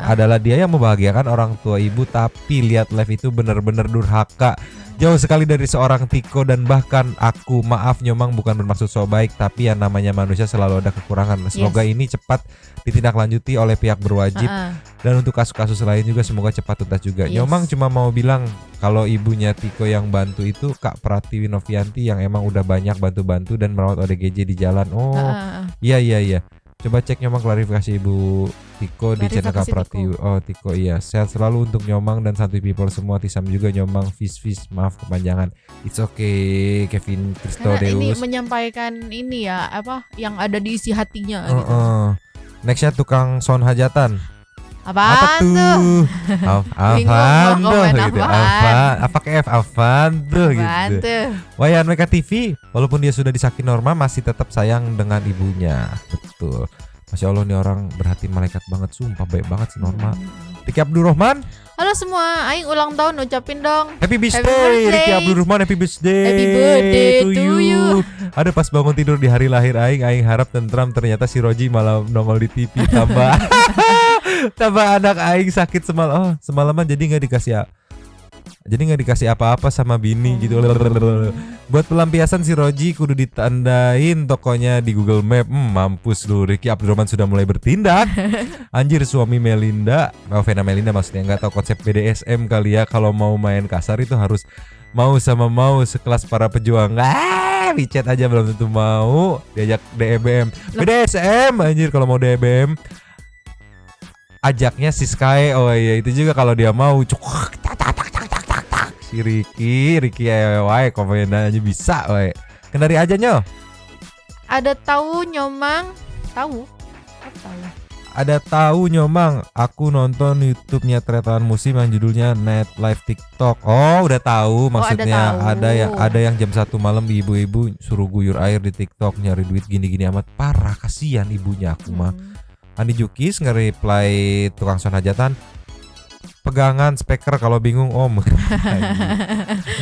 adalah dia yang membahagiakan orang tua ibu. Tapi lihat live itu benar-benar durhaka. Jauh sekali dari seorang Tiko dan bahkan aku. Maaf Nyomang, bukan bermaksud so baik, tapi yang namanya manusia selalu ada kekurangan. Semoga ini cepat ditindaklanjuti oleh pihak berwajib. Dan untuk kasus-kasus lain juga semoga cepat tuntas juga. Nyomang cuma mau bilang kalau ibunya Tiko yang bantu itu Kak Pratiwi Novianti yang emang udah banyak bantu-bantu dan merawat ODGJ di jalan. Oh iya. Coba cek Nyomang klarifikasi Ibu Tiko di channel Kak Pratiwi. Oh Tiko, iya. Sehat selalu untuk Nyomang dan santuy people semua. Tisam juga Nyomang, fish maaf kepanjangan. It's okay Kevin Karena ini Kristodeus. menyampaikan ini ya, apa yang ada di isi hatinya gitu. Nextnya tukang sound hajatan. Apaan Apa tuh? Bingung Apaan mau tuh komen gitu. apaan. Apa KF apaan tuh Apaan gitu. tuh? Wayan Meka TV, walaupun dia sudah disakiti Norma masih tetap sayang dengan ibunya. Betul. Masya Allah nih orang berhati malaikat banget, sumpah baik banget si Norma. Riki Abdurrahman, Halo semua, aing ulang tahun ucapin dong. happy birthday birthday. Riki Abdurrahman, happy birthday. Happy birthday to you. Ada pas bangun tidur di hari lahir aing harap tentram, ternyata si Roji malah nongol di TV tambah tambah anak aing sakit semalaman jadi nggak dikasih apa-apa sama bini gitu. Buat pelampiasan si Roji kudu ditandain tokonya di Google Map. Mampus lu, Riki Abdurrahman sudah mulai bertindak. Anjir, suami Melinda, Vena Melinda maksudnya, nggak tahu konsep BDSM kali ya. Kalau mau main kasar itu harus mau sama mau, sekelas para pejuang. WeChat aja belum tentu mau diajak DBM. BDSM anjir, kalau mau DBM ajaknya si Sky. Oh iya, itu juga kalau dia mau. Si Riki wae komenan aja bisa wae. Kendari aja Nyo. Ada tahu Nyomang? Tahu? Apa tahu? Ada tahu Nyomang, aku nonton YouTube-nya Tretan Musim yang judulnya Net Live TikTok. Oh, udah tahu maksudnya. Ada yang jam 1 malam ibu-ibu suruh guyur air di TikTok nyari duit gini-gini amat. Parah, kasihan ibunya aku mah. Andi Jukis nge-reply tukang sound hajatan, pegangan speaker kalau bingung om.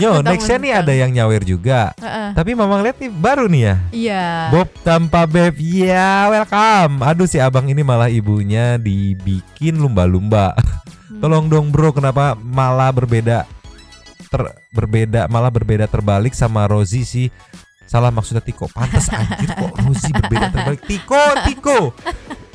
Yo, nextnya nih ada yang nyawer juga. Tapi Mamang lihat nih baru nih ya. Iya. Bob tanpa Beb, ya welcome. Aduh si abang ini malah ibunya dibikin lumba-lumba. Tolong dong bro, kenapa malah berbeda terbalik sama Rozi sih? Salah maksudnya Tiko. Pantes anjir kok Rozi berbeda terbalik. Tiko.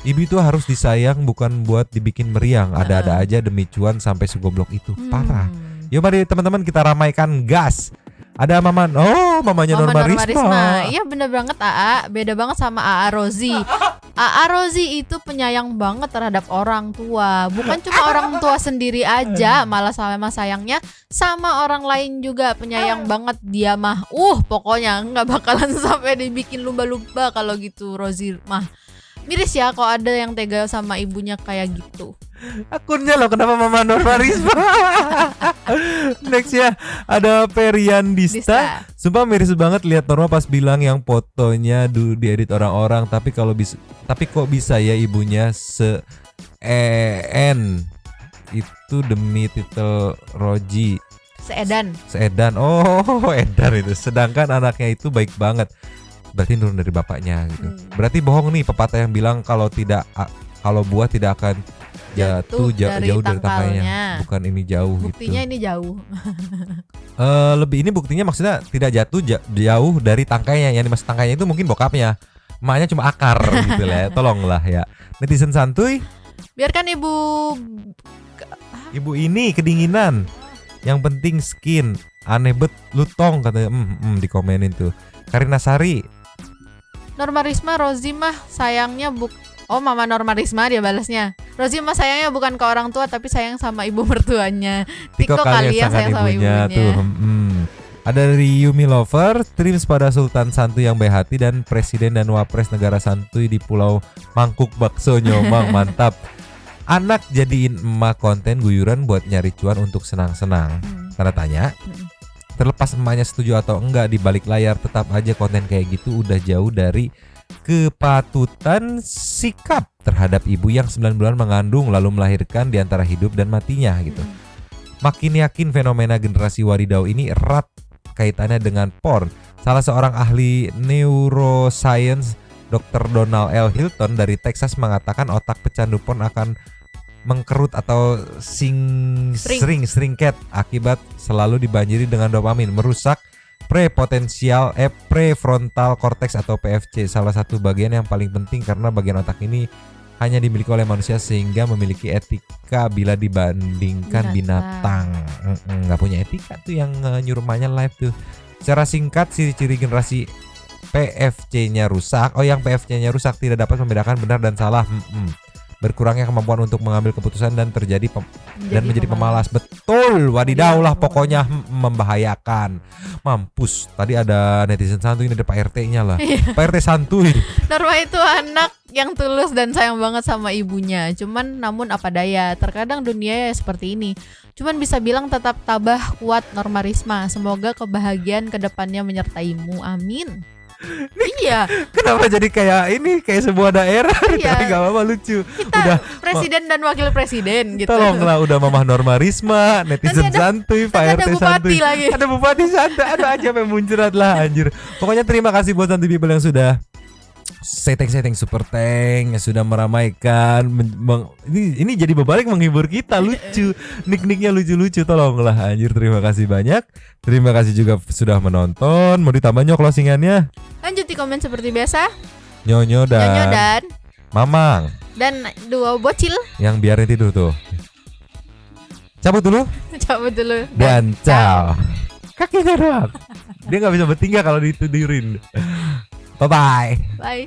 Ibu itu harus disayang, bukan buat dibikin meriang. Ada-ada aja demi cuan sampai segoblok itu. Parah. Yuk mari teman-teman kita ramaikan gas. Ada mamanya Norma Risma. Iya bener banget AA. Beda banget sama AA Rozi. AA Rozi itu penyayang banget terhadap orang tua. Bukan cuma orang tua sendiri aja, malah sama sayangnya sama orang lain juga penyayang banget dia mah. Pokoknya nggak bakalan sampai dibikin lumba-lumba kalau gitu Rozi mah. Miris ya kalau ada yang tega sama ibunya kayak gitu. Akunnya loh, kenapa Mama Norma Risma? Next ya ada Perian Dista. Sumpah miris banget lihat Norma pas bilang yang fotonya diedit orang-orang. Tapi kok bisa ya ibunya itu demi titel Roji. Seedan. Oh, Edan itu. Sedangkan anaknya itu baik banget. Berarti nurun dari bapaknya gitu. Berarti bohong nih pepatah yang bilang kalau buah tidak akan jauh dari tangkainya. Bukan ini jauh. Buktinya gitu. Ini jauh. Lebih ini buktinya maksudnya tidak jatuh jauh dari tangkainya. Yang dimaksud tangkainya itu mungkin bokapnya. Emaknya cuma akar gitu lah ya. Tolonglah ya. Netizen santuy. Biarkan ibu ini kedinginan. Yang penting skin. Aneh bet lu tong katanya. Dikomenin tuh. Karina Sari. Norma Risma, Rozi mah sayangnya Oh, Mama Norma Risma dia balasnya. Rozi mah sayangnya bukan ke orang tua tapi sayang sama ibu mertuanya. Tiko kali ya sayang sama ibunya. Tuh. Ada dari Yumi Lover, streams pada Sultan Santuy yang baik hati dan Presiden dan Wapres negara santuy di Pulau Mangkuk Bakso Nyomang, mantap. Anak jadiin emak konten guyuran buat nyari cuan untuk senang-senang. Tanda tanya. Terlepas emaknya setuju atau enggak di balik layar, tetap aja konten kayak gitu udah jauh dari kepatutan sikap terhadap ibu yang 9 bulan mengandung lalu melahirkan di antara hidup dan matinya gitu. Makin yakin fenomena generasi wadidau ini erat kaitannya dengan porn. Salah seorang ahli neuroscience, Dr. Donald L. Hilton dari Texas mengatakan otak pecandu porn akan mengkerut atau sringket akibat selalu dibanjiri dengan dopamin, merusak prefrontal cortex atau PFC, salah satu bagian yang paling penting karena bagian otak ini hanya dimiliki oleh manusia sehingga memiliki etika bila dibandingkan binatang. Nggak punya etika tuh yang nyuruh mainnya live tuh. Secara singkat, ciri-ciri generasi PFC-nya rusak. Yang PFC-nya rusak tidak dapat membedakan benar dan salah. Berkurangnya kemampuan untuk mengambil keputusan dan menjadi pemalas. Betul, wadidaw lah pokoknya membahayakan. Mampus. Tadi ada netizen santuy, ini ada Pak RT-nya lah. Pak RT santuy. Norma itu anak yang tulus dan sayang banget sama ibunya. Cuman namun apa daya, terkadang dunia ya seperti ini. Cuman bisa bilang tetap tabah kuat Norma Risma. Semoga kebahagiaan kedepannya menyertaimu. Amin. Iya. Kenapa jadi kayak sebuah daerah? Iya. Tapi gak apa-apa, lucu. Kita Udah presiden dan wakil presiden gitu. tolonglah, udah Mamah Norma Risma, netizen Nanti ada- santuy, Pak nanti ada RT bupati santuy. lagi. Ada bupati santuy. Aduh aja sampai muncrat lah anjir. Pokoknya terima kasih buat Santuy People yang sudah setting super tank yang sudah meramaikan ini jadi berbalik menghibur kita, lucu, nik-niknya lucu-lucu, tolonglah anjir, terima kasih banyak, terima kasih juga sudah menonton. Mau ditambah nyok closingannya? Lanjut di komen seperti biasa. Nyonyo Nyonya dan dan Mamang dua bocil. yang biarin tidur tuh. Cabut dulu Cabut dulu. dan ciao. Kakinya doang. Dia nggak bisa bertingkah kalau ditidurin. Bye bye. Bye.